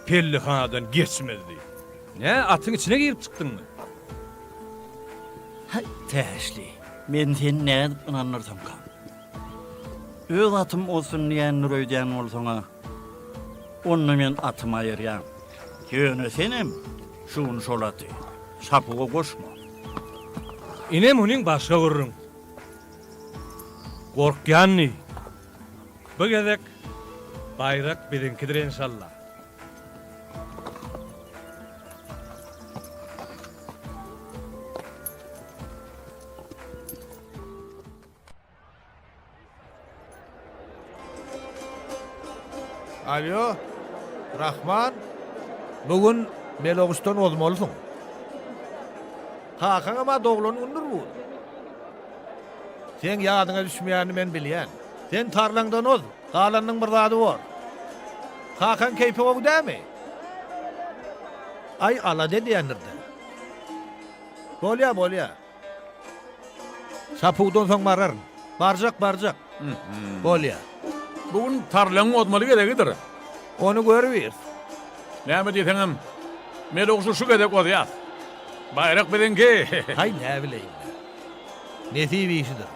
Pellihanadan geçmezdi. Ne atın içine girip çıktın mı? Hay teşli. Ben seni ne edip inanırsam kan. Öz atım olsun diyen nüröyden olsana. Onu ben atım ayıryan. Yönü senim. Şunu şolatı. Sapığı koşma. ine muning başga gurrun. Gorkyanny. Bu gezek bayrak birinkidir inşallah. Alo, Rahman, bugün Melogus'tan olmalısun. Hakan ama doğulun undur bu. Sen yadına düşmeyeni men bilyen. Sen tarlandan ol, kalanın bir zadı var. Hakan keyfi o değil mi? Ay ala dedi yanırdı. Bolya. Sapuğdan son mararın. Barcak. Bolya. Bugün tarlaň odmaly geregidir. Onu görüyor. Näme diýseňem? Melogusy şu gedek odýar. Bayrak bilenki. Hay ne bileyim. Nesibi işidir.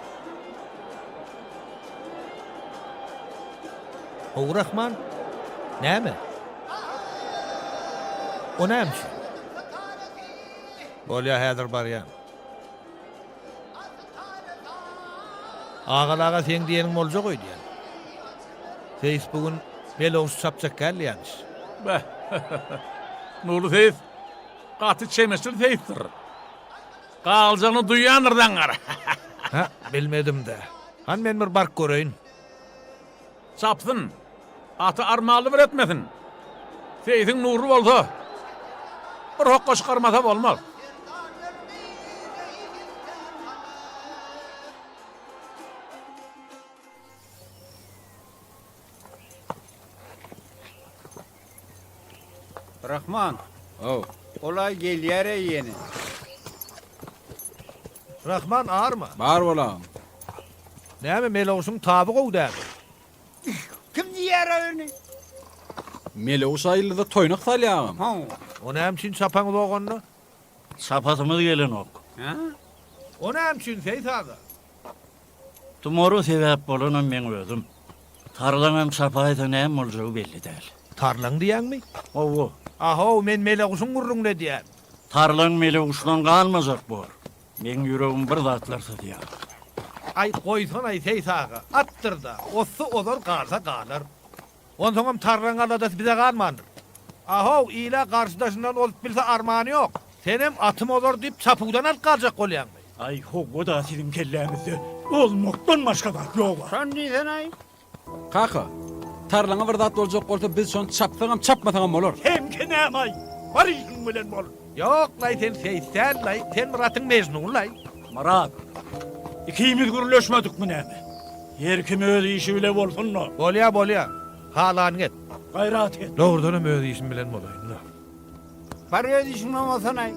O Rahman, ne mi? O neymiş? Bolya hazır baryan. Ağalağa sen diyenin olacak oydu yani. Facebook'un Melogus çapacak geldi yanlış. Be. Nurlu Seyit. Gaty çemestir Seyitdir. Galjany duýanyrdan gara. Ha, bilmedim de. Han men bir bark göreyim. Çapsın. Atı armaly bir etmesin. Seyitin nuru bolsa. Bir hokka çıkarmasa bolmaz. Rahman, Oh. olay gelýär yeni. Rahman ağır mı? Bar bolam. Ne mi Melogus'un tabi kovdu abi? Kim diýär öni? Melogus ayılda toynak salýagam. Ha. O ne için çapan doğanlı? Sapatımız gelin ok. Ha? O ne için Seyit ağa? Tumoru sebep bolunan men özüm. Tarlanam sapayda näme boljagy belli değil. Tarlan diyen mi? Owu. Aho men Melogus'un gurrun ne diyen? Tarlan Melogus'dan kalmazak bor. Men yüreğim bir zatlarsa diýär. Ay koysan ay Seyit ağa. Attır da. Osu olur kalsa kalır. On soňam tarlan alada bize kalmandır. Aho ila karşıdaşından olup bilse armağanı yok. Senem atım olur deyip çapukdan al kalacak olyan mı? Ay hogu da sizin kelläňizde olmakdan başga zat ýok. Sen diýsen ay. Kaka. Tarlaňa bir zat boljak bolsa biz şonu çapsaňam çapmasaňam bolar. Hem ki näme? Bar işin bilen bol. Yok lay sen Seyit sen lay. Sen Murat'ın mecnun lay. Marat. İkimiz gürleşmedik mi näme? Her kim öz işi bile bolsunno. Bolya. Halan et. Gayrat et. Doğrudan öyle işin bilen bolayın. Paraya düşünmemasan ay.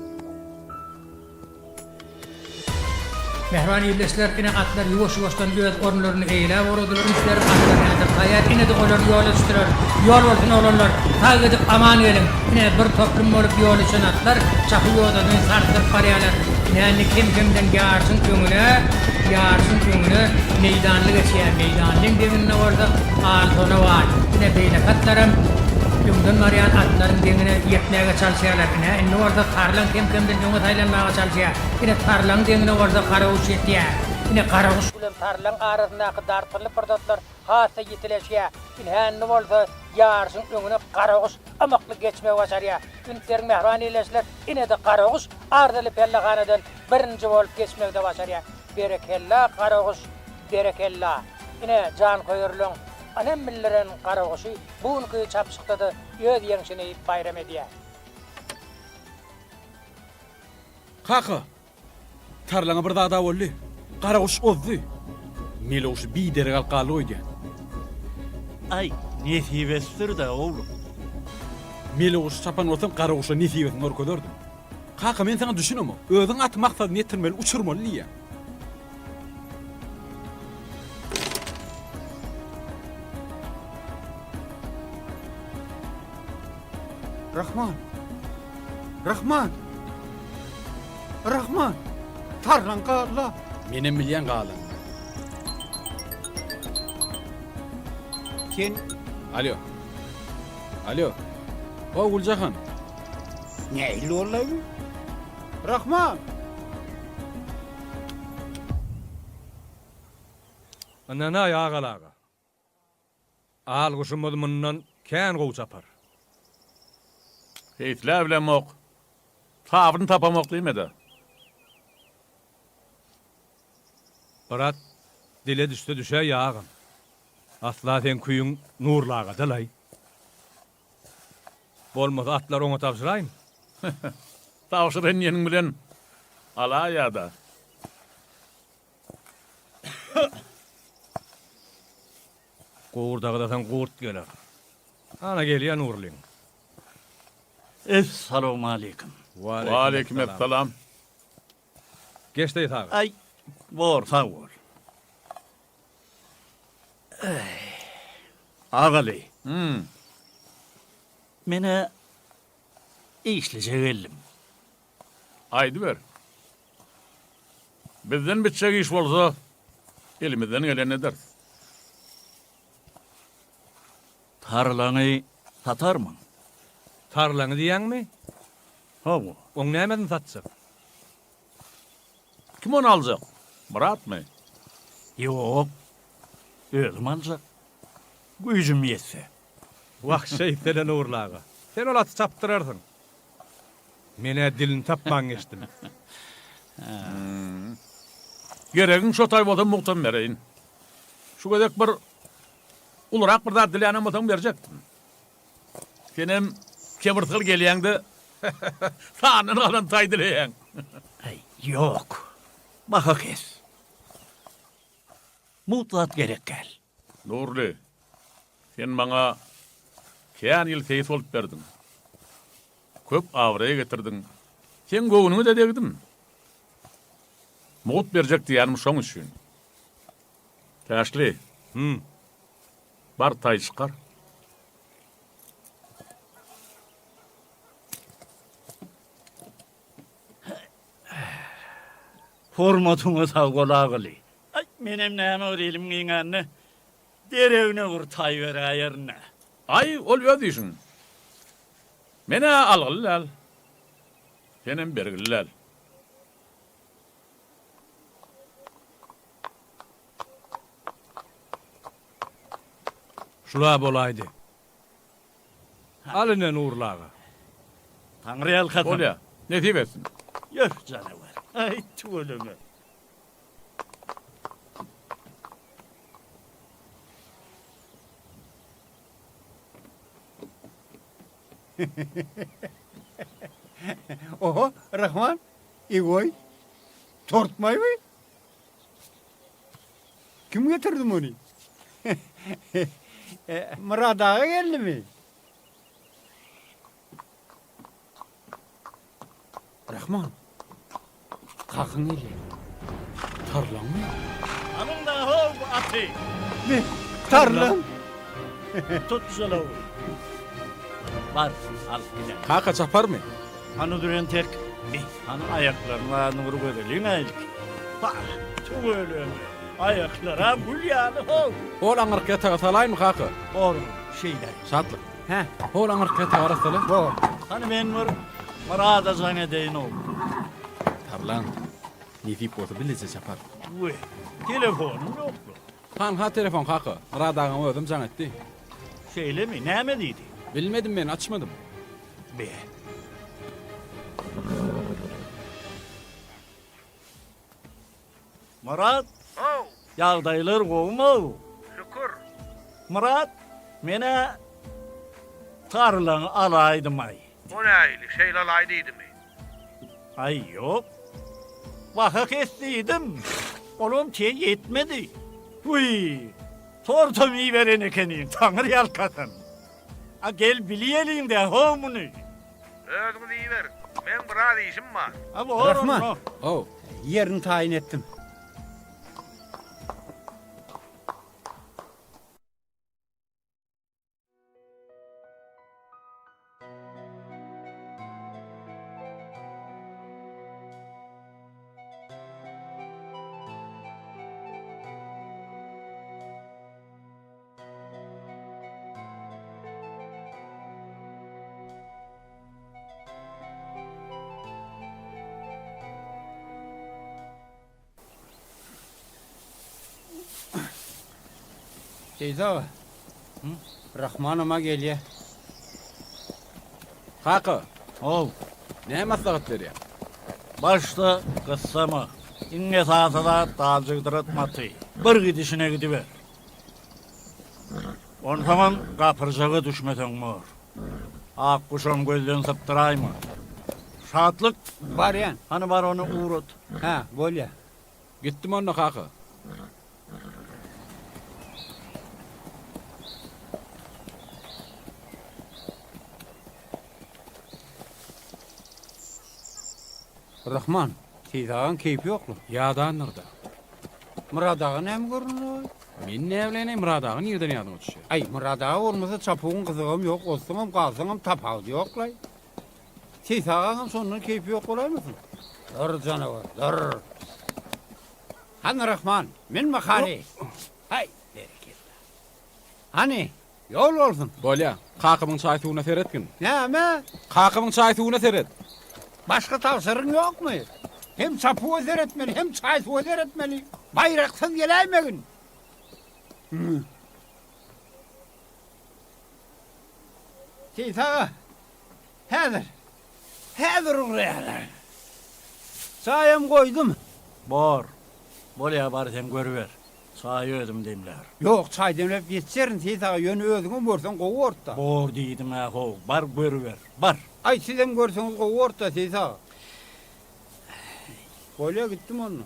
Mehman iblisler ine atlar yuvaş-yuvaşdan göz orunlarını eýläp oradylar. Üstleri atlarını edip hayat ine de olar ýola düşdiler. Ýol bolsun olanlar. Tag edip aman gelin. Ine bir toplum bolup ýol üçin atlar. Çapy ýoldan sardyp barýarlar. Näni kim-kimden ýarsyn öňüne meýdanly geçýär. Meýdanyň degine orada altona var. Ine beýle katlarym Yumdan Marian atların dengine yetmeye çalışıyorlar. Yine orada karlan kim-kimden yunga taylanmaya çalışıyor. Yine tarlan dengine orada karavuş yetiyor. Yine karavuş bilen tarlan arasındaki dartırlı pırdatlar hasa yetileşiyor. Yine olsa yarsın önüne karavuş amaklı geçmeye başarıyor. Ünitlerin mehran iyileşler yine de karavuş ardalı pellakhaneden birinci olup geçmeye de başarıyor. Berekella karavuş, berekella. Yine can koyurluğun. Anem millerin karaguşy bugünkü çapşykda da öz ýeňşini bayram edýär. Kaka. Tarlaňa bir zat boldy. Karaguş ozdy. Melogus bider galqaly oýdy. Ay, nesibestir da oğlum. Melogus çapan olsam karaguşa nesibetini orkodardy. Kaka men sana düşünemi. Özüň at maksadyny ýetirmeli, uçurmaly ýa. Rahman. Tarlan qalla. Menem bilýän galan. Sen Alo. O Guljahan. näýli bolay? Rahman. Anana ya galaga. Al guşumudmundan kän gow çapar. Heytler bilen mok. Tavrını tapamak değil mi de? Barat dile düştü düşe yağın. Asla sen kuyun nurlaga dalay. Bolmasa atlar ona tapşırayım. Tavşırın yenin bilen ala ya da. Gurdaga da sen gurt geler. Ana geliyor nurlin. Esselamu aleyküm. Ve aleykümselam. Geç de tabi. Ay, bor, sağ ol. Ağalı, mene işlice geldim. Haydi ver. Bizden bitecek iş olsa elimizden gelen eder. Tarlanı satar mı? Tarlanı diyen mi? Ha bu. On nemeden satsak? Kim onu alacak? Murat mı? Yok. Özüm alacak. Gücüm yetse. Vah şeytelen uğurlaga. Sen ola çaptırarsın. Mene dilin tapman geçtim. Geregin şu tayvada muhtam vereyin. Şu kadar bir ulurak bir daha dileyana muhtam verecektim. Senem kemirtıl geliyendi. Sağının alan tay dileyen. Ay, yok. Baka kes. Mutlat gerek gel. Nurlu, sen bana kyan yıl teyit olup verdin. Köp avraya getirdin. Sen goğunumu da degdim. Mut verecek diyenim şoň üçün. Taşlı, bar tay çıkar. Hormatuna sağ ol ağalı. Ay, menem näme örelim giňanny. Derewne bir tay ver ayarına. Ay, ol ödýüşün. Mene algylylar. Senem bergililer. Şula bolaydı. Alinen uğurlaga. Tanrıyal katım. Ol ya, nesip etsin. Yok canavar. Ay tuğulunu. Oho, Rahman, İgoy, tortmay mı? Kim getirdi onu? Murat Ağa geldi mi? Rahman. Kalkın ile. Tarlan mı? Anın da hov atı. Ne? Tarlam. Tut güzel ol. Var al gidelim. Kaka çapar mı? Hanı duran tek. Hanı ayaklarına nuru görelim aylık. Bak tuğulunu. Ayaklara gül yanı hov. Ol anırkaya tagatalayn mı kaka? Oğlum şeyler. Şatlık. He, Ol anırkaya tagatala. bu. Hani ben var. Marada zannedeyin ol. Tarlan. Nefip olsa bilece çapar. Uy. Telefonum yok mu? Ha telefon kaka. Radağımı ödüm can etti. Şeyle mi? Näme dedi? Bilmedim ben açmadım. Be. Murat. Yağdaylar kovma. Şükür. Murat. Mene tarlanı alaydım ay. O ne aylık şeylalaydı mi? Ay yok. Vakak estiydim. Oğlum şey yetmedi. Uy. Tortum iyi veren ekenin. Tanrı yalkasın. A gel biliyelim de homunu. Özünü deyiver. Men bir işim var. Abi oğlum. Rahman. Oh. Yerini tayin ettim. Teyze Rahman'ıma geliyor. Kaka, Ol. ne maslahat veriyor? Başta kıssama. İnne saatada dağcıdırıtmatı. Bir gidişine gidiver. On zaman kapırcağı düşmesen mor. Ak kuşum gözden sıptırayma. Şatlık Var yan. hani var onu uğrut. Ha, böyle. Gittim onunla kaka. Rahman, teyzeğin keyfi yok mu? Yağdan nerede? Murad Ağa'nın hem görünüyor. Men ne evleneyim Murad Ağa'nın yerden yadına düşüyor. Ay Murad Ağa olmasa çapığın kızığım yok, olsunum kalsınım tapağı yok lay. Teyzeğin sonunun keyfi yok olay mısın? Dur canavar, dur. Hani Rahman, min makali. Hay, bereketli. Hani, yol olsun. Bolya, kakımın çay suyuna seyretkin. Ne ama? Kakımın çay suyuna seyret. Başka tavsırın yok mu? Hem çapı özer etmeli, hem çay su özer etmeli. Bayraksız geleymeyin. Teyze, hazır oraya. Çayım koydum. Bor. Buraya bari sen görüver. Sahi ödüm demler. Yok, çay demlep geçerin teyze, yönü özünü görsen kovu orta. Bor deydim ha ho. Bar görüver. Bar. Ay sizden görseniz kovu orta teyze. Kolye gittim onunla.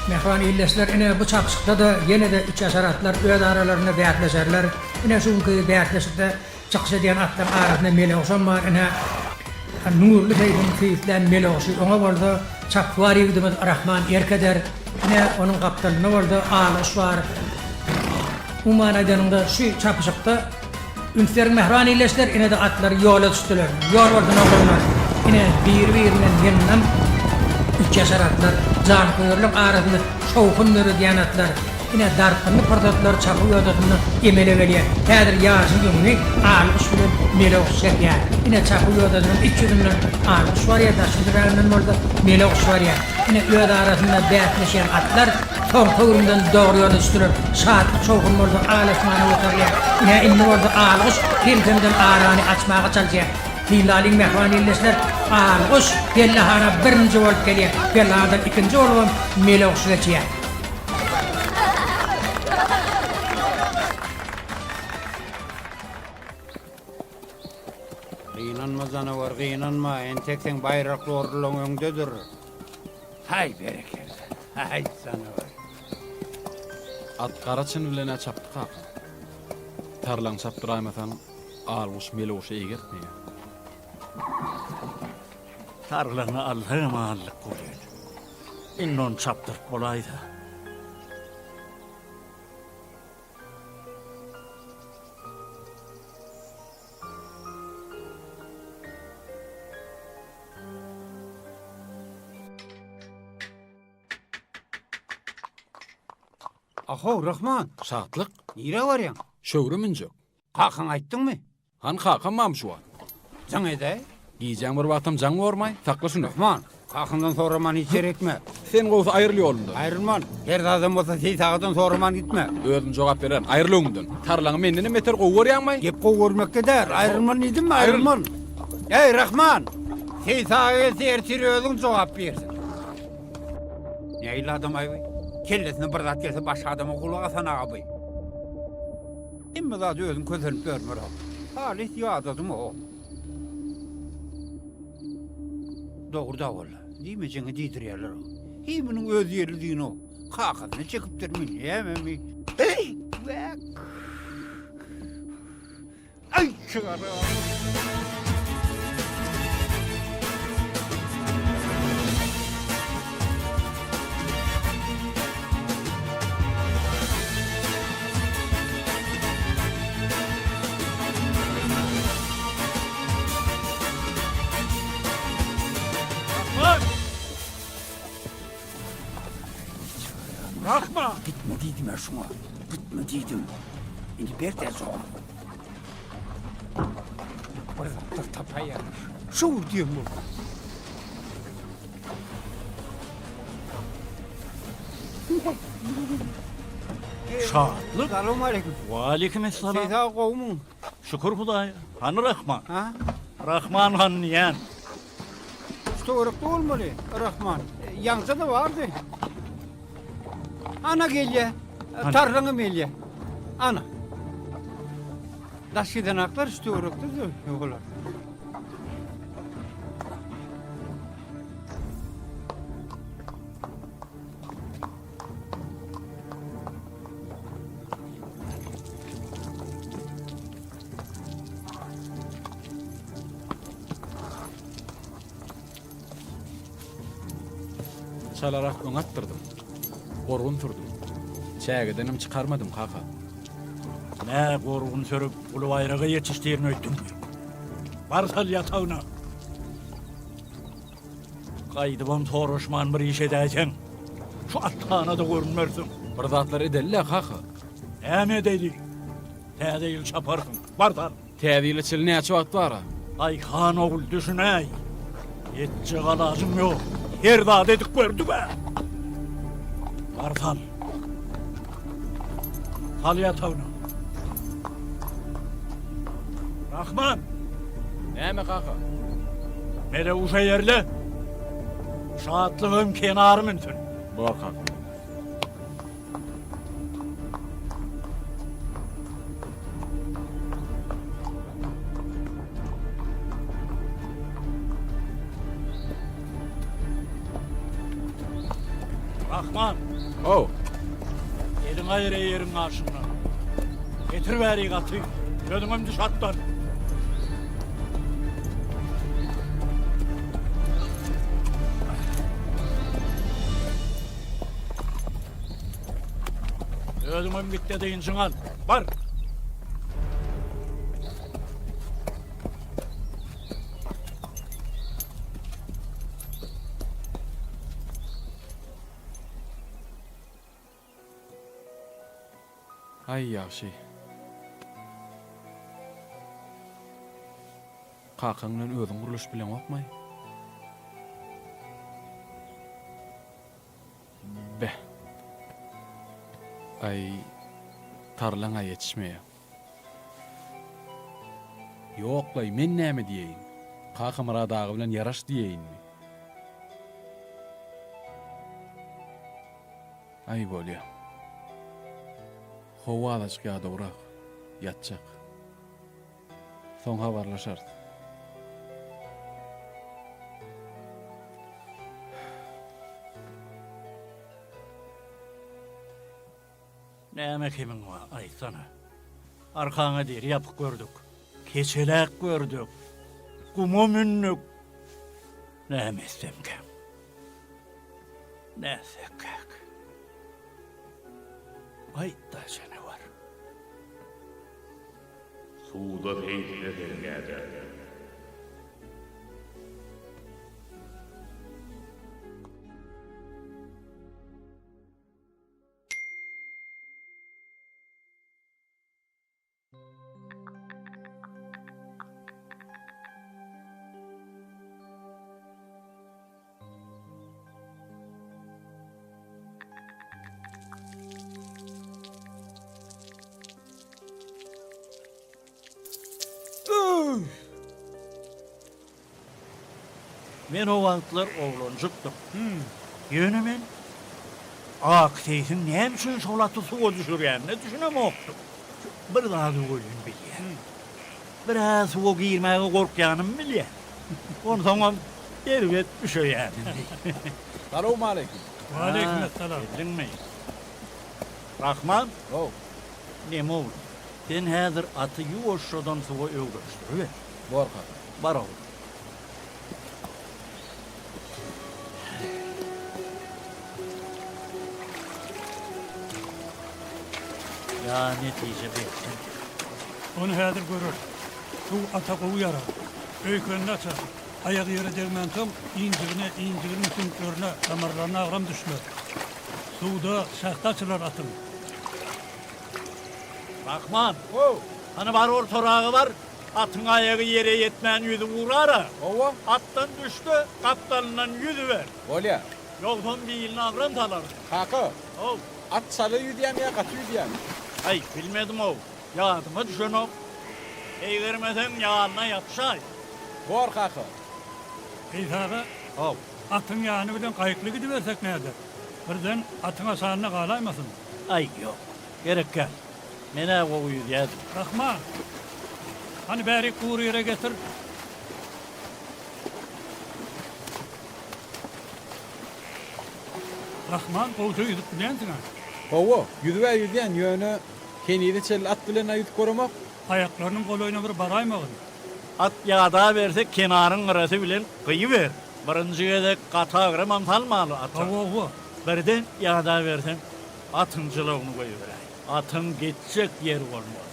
Mehran illesler ine bu çapsıkta da yine de üç asaratlar öz aralarında beyatleşerler. Ine şunki beyatleşikte çıksa diyen atlar arasında melekşan var. Ine nurlu beydin keyiflen melekşi. Ona vardı çapvari gidimiz Rahman Erkeder. Ine onun kaptanına vardı Ağlaş var. Uman edeninde şu çapsıkta ünslerin mehran illesler ine de atlar yola düştüler. Yol vardı nokullar. Ine birbirinden yeniden üç yasaratlar, can koyurluk arasında şovkunları diyanatlar, yine darpınlı portatlar çapı yodasını emele veriyor. Kadir yağsın gününü ağlık sürüp melek sepiyor. Yine çapı yodasının iç yüzünden ağlık var ya, taşıdırlarının orada melek var ya. Yine öde arasında beyatleşen atlar, son koyurundan doğru yola düştürür. Saatlik şovkunun orada ağlaşmanı oturuyor. Yine inni orada ağlık, kimsenden ağrağını açmaya çalışıyor. Hilalin mehvanillisler ağlıç, Bellahara birinci olup geliyor, Bellahar'dan ikinci olup melek süreçiyor. Kıynanma canavar, kıynanma. Enteksen bayraklı orluğun öndedir. Hay bereket, hay canavar. At karaçın bilene çaptı kaka. Tarlan çaptıraymasan almış melekşe iyi gitmiyor. Tarlana Allah'a emanet koyun. İnnon çaptırıp olaydı. Aho Rahman, Saatlik, nire var yan? şövrümün yok. Kalkın ayttın mı? Han kakam mamış var. Can edey. Giyeceğim bir vatam can varmay, takla şunu. Rahman, kalkından sonra man hiç gerekme. Sen kovsa ayrıl yolundan. Ayrılman, her adam olsa teyzağıdan sonra man gitme. Özün cevap veren, ayrıl yolundan. Tarlanı mendini meter kovur yanmay. Gep kovurmak der, ayrılman idin mi ayrılman? Ey Rahman, teyzağı sertiri özün cevap versin. Neyli adam ayvay? Kellesini bırdat gelse başka adama kulağa sana abi. İmmi zaten özün közlenip görmür o. Halis yağdadım o. Doğru da valla. Demeyeceğini deydiriyerler o. Himinin öz yerliğini o. Kakasını çekip durmayın. Yemem mi? Ey! Bak! Ay çıkarım! Rahma. Gitme dedim ya şuna. Gitme dedim. Şimdi bir de zor. Burada tapaya. Şu diyeyim bu. Şadlık. Selamun aleyküm. Ve aleykümselam. Seyda kovmun. Şükür Hudaya. Hani Rahman? Ha? Rahman han niyen? İşte orukta olmalı Rahman. Yansa da vardı. Ana gelye. Tarlanı melye. Ana. Daşıdan aklar işte orukta da yoklar. Çalarak ön attırdım. Korgun turdum. Çägedenim çıkarmadım kaka. Ne korgun sörüp ulu bayrağı yetiştirin öýtdüm. Barsal yatağına. Qaydıbam toroşman bir iş edäjen. Şu attağına da görünmersün. Bir zatlar edelle kaka. Näme dedi? Täze ýyl çaparsın. Barsal. Täzili çil näçe wagt bara? Ay han oğul düşünäy. Etçe galajım yok. Her da dedik gördü be. Barsal. Hal yatağına. Rahman. Näme kaka? Mere uşa yerle. Şahatlığım kenarım üntün. Bor kaka. Rahman. Oh. Elin ayır yerin karşımdan. Getir veri katı. Gözümüm dışarıdan. Gözümüm bitti deyinsin al. Var. Ay ýaşy. Kakaňdan özüň guruluş bilen okmay. Be. Ay tarlaňa ýetişmeýär. Ýoklay, men näme diýeýin? Kakam radagy bilen ýaraş diýeýinmi? Ay bolýar. Hova alaçka doğrak, yatacak. Son haberleşer. Näme kimin var aýtsana. Arkaňa deri yapıp gördük. Keçelek gördük. Gumo münnük. Näme istemkem. Näsekek. Ayta canavar. Suda teyzle dengede. Men o wagtlar oglanjykdym. Ýönemen ak teysin näme üçin şolatdy suwa düşürýänini düşünemokdym. Bir dagy ölüm bilýär. Biraz suwa girmäge gorkýanym bilýär. Onu soňam derwet düşýär. Selamun aleyküm. Ve aleykümselam. Edinmi? Rahman, Oh. näme bol? Sen häzir aty ýuwaşşadan suwa öwreşdirip Bor kaka. bar oğul. Ya netice beksin. Onu häzir görür. Şu ata gowy yarar. Öýkenini açar. Ayağı yere dermentim, inciğine sümkörüne, damarlarına ağram düşler. Suda şahta açılar atım. Rahman. Hani var ortorağı var. Atın ayağı yere yetmeyen yüzü vurara. Ova. Attan düştü, kaptanından yüzü ver. Olya. Yoldan bir ilini avram talar. Kaka. Oh. At salı yüdüyen ya katı yüdüyen. Ay bilmedim o. Yağdıma düşen o. Eğirmeden yağına yapışay. Var kaka. Seysağa Oh. atın yağını bilen kayıklı gidiversek nerede? Birden atına sağına kalaymasın. Ay yok. Gerek gel. Mene kovuyu yedim. Rahman. Hani beri kuğru yere getir. Rahman koltuğu yüzüp bilensin ha. Ova. Yüdüver yüdüyen yönü kenidi çel at bilen ayıt korumak. Ayaklarının koluyuna bir barayma. At yağda versek kenarın arası bilen kıyı ver. Birinci de kata ağrımam talmalı atın. Ova. Birden yağda versen atın cılığını koyuver. Atın geçecek yer olmaz.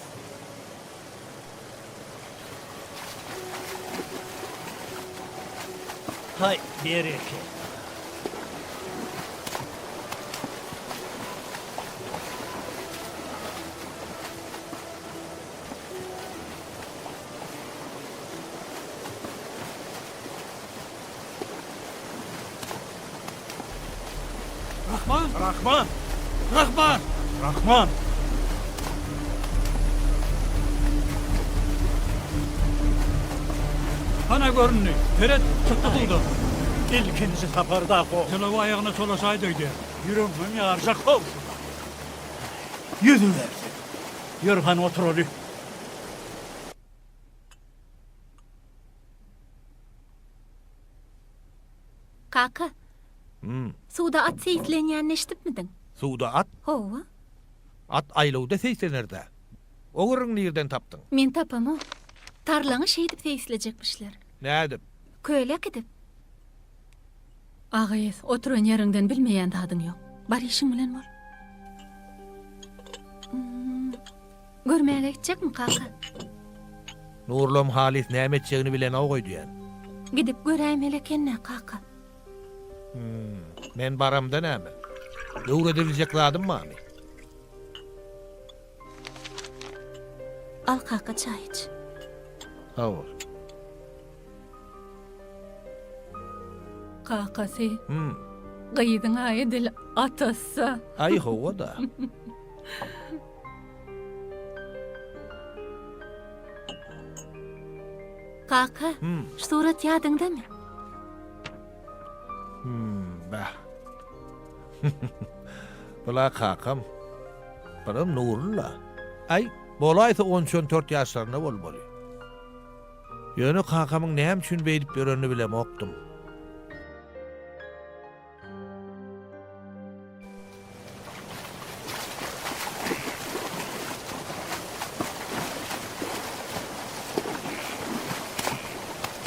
Hay bir iki. Rahman. Rahman! Rahman. Rahman! Ana görünü. Feret tutuldu. İlkinizi saparda o. Cılığı ayağına solasaydı. Yürümüm yaracak o. Yüzü versin. Yürü hani otur ölü. Kaka, suda at seyitlenýän eşitipmidin? Suda at, Hova, at aylawda seysenerde. O gırın nereden taptın? men tapam o. Tarlaňy şeýdip seyislecekmişler. Nädip? Köýlek edip. Agys, oturan ýeriňden bilmeýän tadyň ýok. Bar işiň bilen bol. Görmäge gitjekmi kaka? Nurlum Halis näme etjegini bilen o goýdýan. Gidip göräýim hele kenne kaka. Men baramda näme? Öwrediljek zadym mı? Al kaka çay iç. Hawr. Kakasy, gyýdyň aýy dil atassa. Ay howa da. Kaka, şu surat ýadyňdamy? Bah. Bula kakam. Baram Nurullah. Ay, bolaysa 13-14 ýaşlarynda bolmaly. Ýöne kakamyň näme üçin beýdip berenini bilem okdum.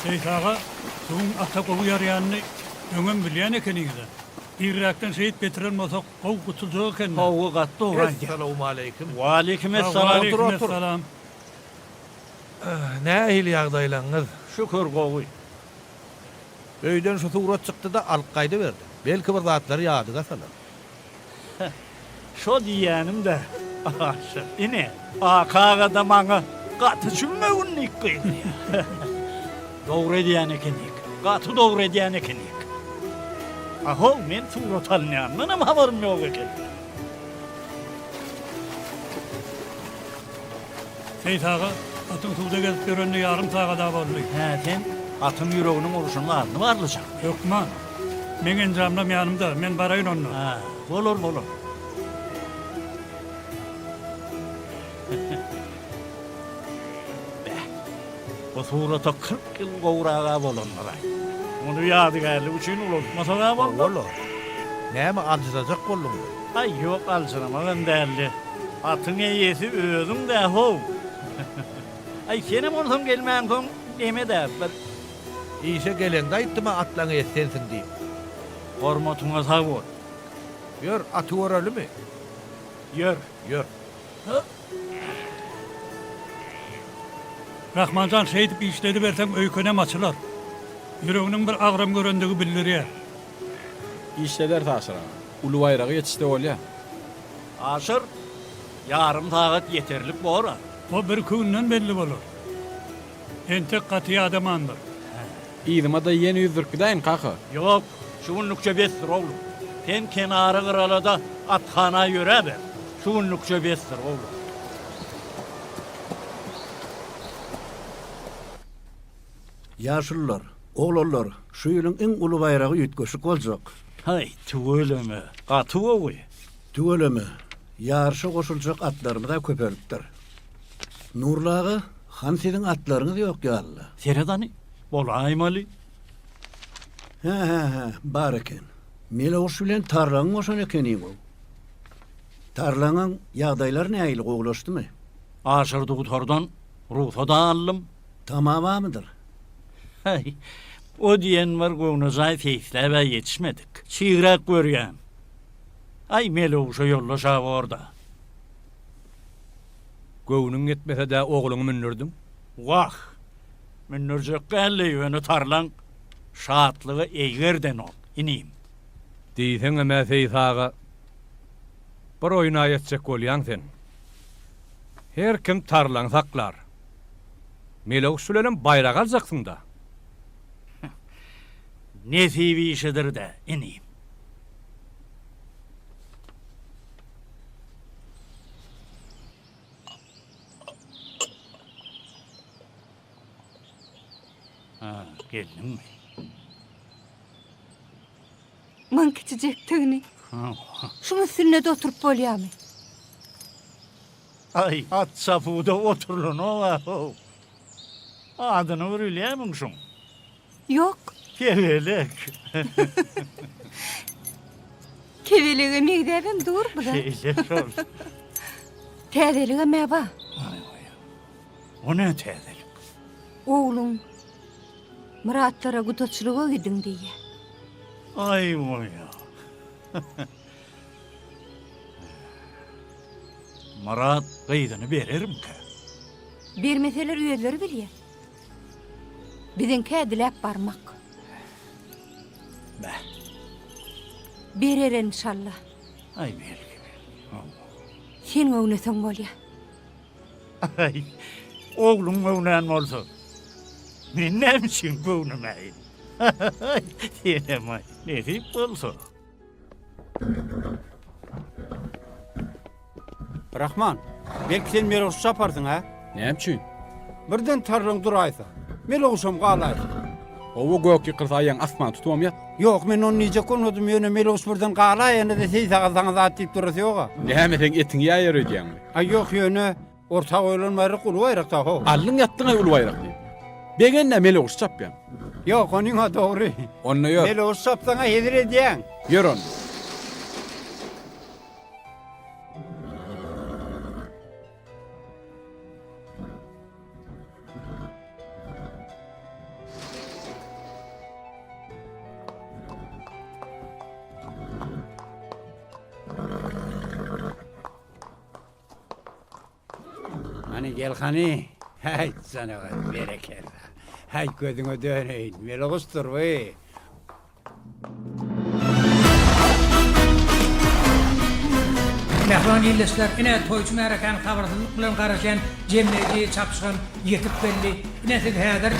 Seysağa suň ata gowy ýarýanyny öňem bilýän ekeniňiz. Irrakdan şeýit getiren bolsak gow gutuljak eken. Kovu gatdy o. Assalamu alaykum. Wa aleykum esselam. Aleykümselam. Nähil ýagdaýlaňyz? Şükür kovu. Öýden şu surat çykdy da alyp gaýdy berdi. Belki bir zatlar ýadyga salar. Şo diýänim de. Aşy. Ine, akaga da maňa gaty cümleğini ýykdy. Dogry diýän ekenik. Gaty dogry diýän ekenik. Aho, men surat alýan. Menam habarym ýok eken. Seysağa atın suda gezip görenini yarım sağa da boldy. Hä, sen atın ýüreginiň uruşyny arny barlyjak. Ýokman. Men enjamlam ýanymda. Men baraýyn onu. Ha, bolur bolur. Bu surata 40 ýyl gowraga bolanlar. Onu ýadygarly üçin ulutmasa da bolur. Oğlum. Näme alçyjak boldum? Ay ýok alçyramagan däldi. Atyň eýesi özüň de ho. Ay senem olsam gelmän soň neme däp? İşe gelende aýtdyma atlaň essensin diýip. Hormatyňa sag bol. Ýör, aty görelimi? Ýör. Ýör. Rahmancan şeýdip işledi bersem öýkenem açylar. Ýüreginiň bir agram görendigi bildirýär. İşler taşıra. Ulu bayrağı yetişti olya. Aşır Yarım saat yeterlik bora. O bir künden belli olur. Entek katı adamandır. İzime da yeni yüzürk gideyim kaka. Yok, şunlukça bestir oğlum. Sen kenarı kıralada atkana yöre be. Şunlukça bestir oğlum. Yaşlılar, oğullar, şu yılın en ulu bayrağı yütküşük olacak. Hay, tüveleme. Katı oğuy. Tüveleme, yarışa koşulacak atlarımı da köpörüktür. Nurlağı, han sizin atlarınız yok ya Allah. Seredani, bolaymalı. He, bareken. Meloğuş bilen tarlanın olsan ekenin o. Tarlanın yağdaylar ne aylık oğulaştı mı? Aşırdığı tordan ruhsa da allım. Tamama mıdır? Hay, o diyen var goğnuzay feysle ve yetişmedik. Çiğrek görüyen. Ay Meloğuş'a yollaşa orada. Göğünün yetmese de oğlunu minnirdin. Vah! Minnurcuk elle yönü tarlan. Şaatlığı eğerden ol. İneyim. Diysen eme Seysağa. Bir oyuna yetecek olyan sen. Her kim tarlan saklar. Melok sülenin bayrak alacaksın da. Nesibi işidir de ineyim. Ha, geldin mi? Man küçücek tığını. Ha. Şunun üstüne de oturup bolyamı. Ay, at sapuda oturun ola. Adını vurulayamun şun. Yok. Kevelek. Keveliğe meydebim dur bu da. Şeyler ol. Tedeliğe meba. O ne tedelik? Oğlum. Muratlara gudaçlığa gidin diye. Ay moya. Marat kıydını veririm ki. Bir meseler üyeleri biliyor. Bizimki edilep barmak. Be. Berer inşallah. Ay belki. Sen oğlusun bolya. Ay, oğlum oğlan olsun. Men ne biçim oğlum ay. Ay, diyemem ay. Ne deyip olsun. Rahman, belki sen Meloğuş yaparsın ha? Ne için? Birden tarlan duraysa. Meloğuş'um qalay. Ovu gökki kırsayan asman tutuam yat. Yok, men onu nice konudum, yöne Meloğuş birden qalay, yana da Seysağa sana zat deyip durası yoga. Ne hemeten etin ya yer ödeyen mi? Ay yok yöne, orta oylanmayırık ulu bayrak da ho. Allın yattın ay ulu bayrak diye. Begen ne mele uçsap ya. Yok, onunla doğru. Onunla yor. Meloğuş sapsana hedir ediyen. Yor onu. Hani gel hani. Hay sana bereket. Hay gözüne döneyin. Meloğuştur vay. Mehran illeşler ine toyçu merakan habarlılık bilen garaşan cemleji çapşan yetip belli ine siz hader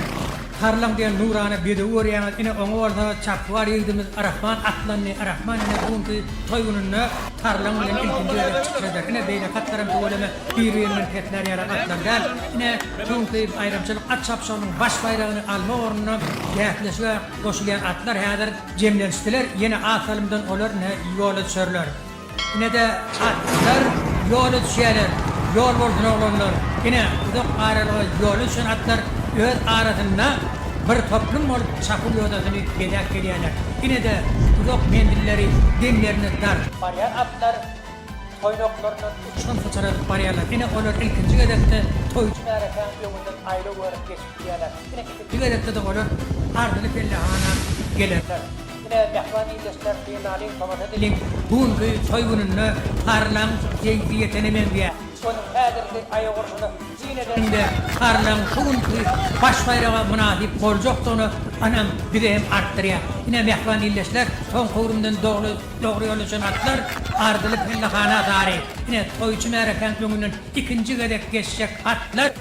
tarlan diyen nurana bede uğrayan ine onu orada çapvar yedimiz Arahman atlanni Arahman ine bunki toygununna tarlan bilen ilkinci yere çıkışıdır ine beyle katlarım tuvaleme bir yerinin ketler yara atlardan ine bunki ayramçılık at çapşanın baş bayrağını alma ornuna yaklaşığa koşulayan atlar hader cemlenstiler yine asalımdan olur ne yola düşerler. Yine de atlar yolu düşerler, yol olsun oğlanlar. Yine uzak aralığı yolu düşen atlar öz arasında bir toplum olup çapul yodasını gedek geliyorlar. Yine de uzak mendilleri, demlerini dar. Bariyar atlar toynoklarından uçan fıçaradık bariyarlar. Yine onlar ilkinci gedekte toycu merakan yolundan ayrı olarak geçip geliyorlar. Yine ikinci gedekte de onlar ardını pellahana gelirler. Mehvani ilişkiler diyalin komata dilin bunun toygununu tarlan zeytiyetini men diye Onun häzirki aýagurşuny ýine-de tarlaň şu günkü baş bayraga münasip boljokdygyny anam bileğim artdyrýar. Ine mehman illeşler son kowrumdan dogry ýol üçin atlar ardyly pillahana dary. Ine toýçy märeken göňünden ikinji gedek geçjek atlar.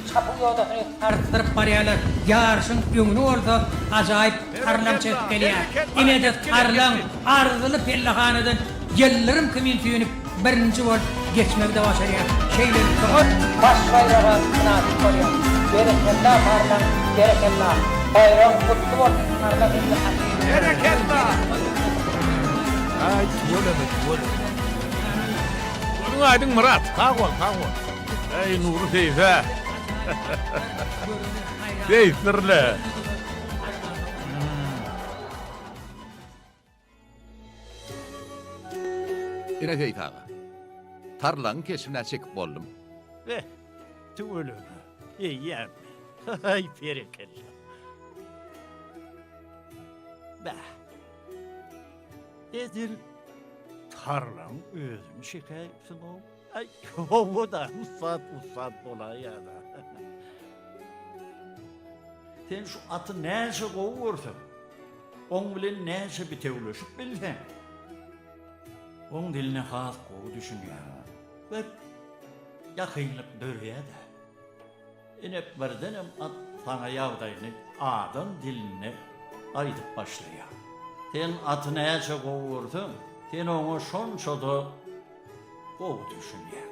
Çapyň ýodasyny artdyryp barýarlar. Ýarşyň göňüni bolsa ajaýyp tarlam çekip gelýär. Ine de tarlaň ardyly pillahanadan yellerim kimin tüýünip birinci bol geçmekde başarýar. Şeýle baş bayraga münasip bolýar. Bereketla tarlam, bereketla. Bayram kutlu bolsun tarlam pillahana. Bereketla. Ay, tuğulemi, tuğulemi. Onun aydın Murat. Kağol. Ey Nuru teyze. Teyzirle. Ine Seyit ağa. Tarlaň kesimine çekip boldum. Tüwülüm. Eýýär. Ay bereketli. Bah. Edil tarlaň özüm şekäýsin o. Ay o da usat bolar da. Sen şu atı näçe gowursun? Oň bilen näçe bitewleşip bilsen. Oň diline has gowy düşünýär. Ve ýakynlyk dörýär-de. Ine birdenem at sana ýagdaýyny adam diline aýdyp başlaýar. Sen aty näçe gowursun? Sen oňa şonça da gowy düşünýär.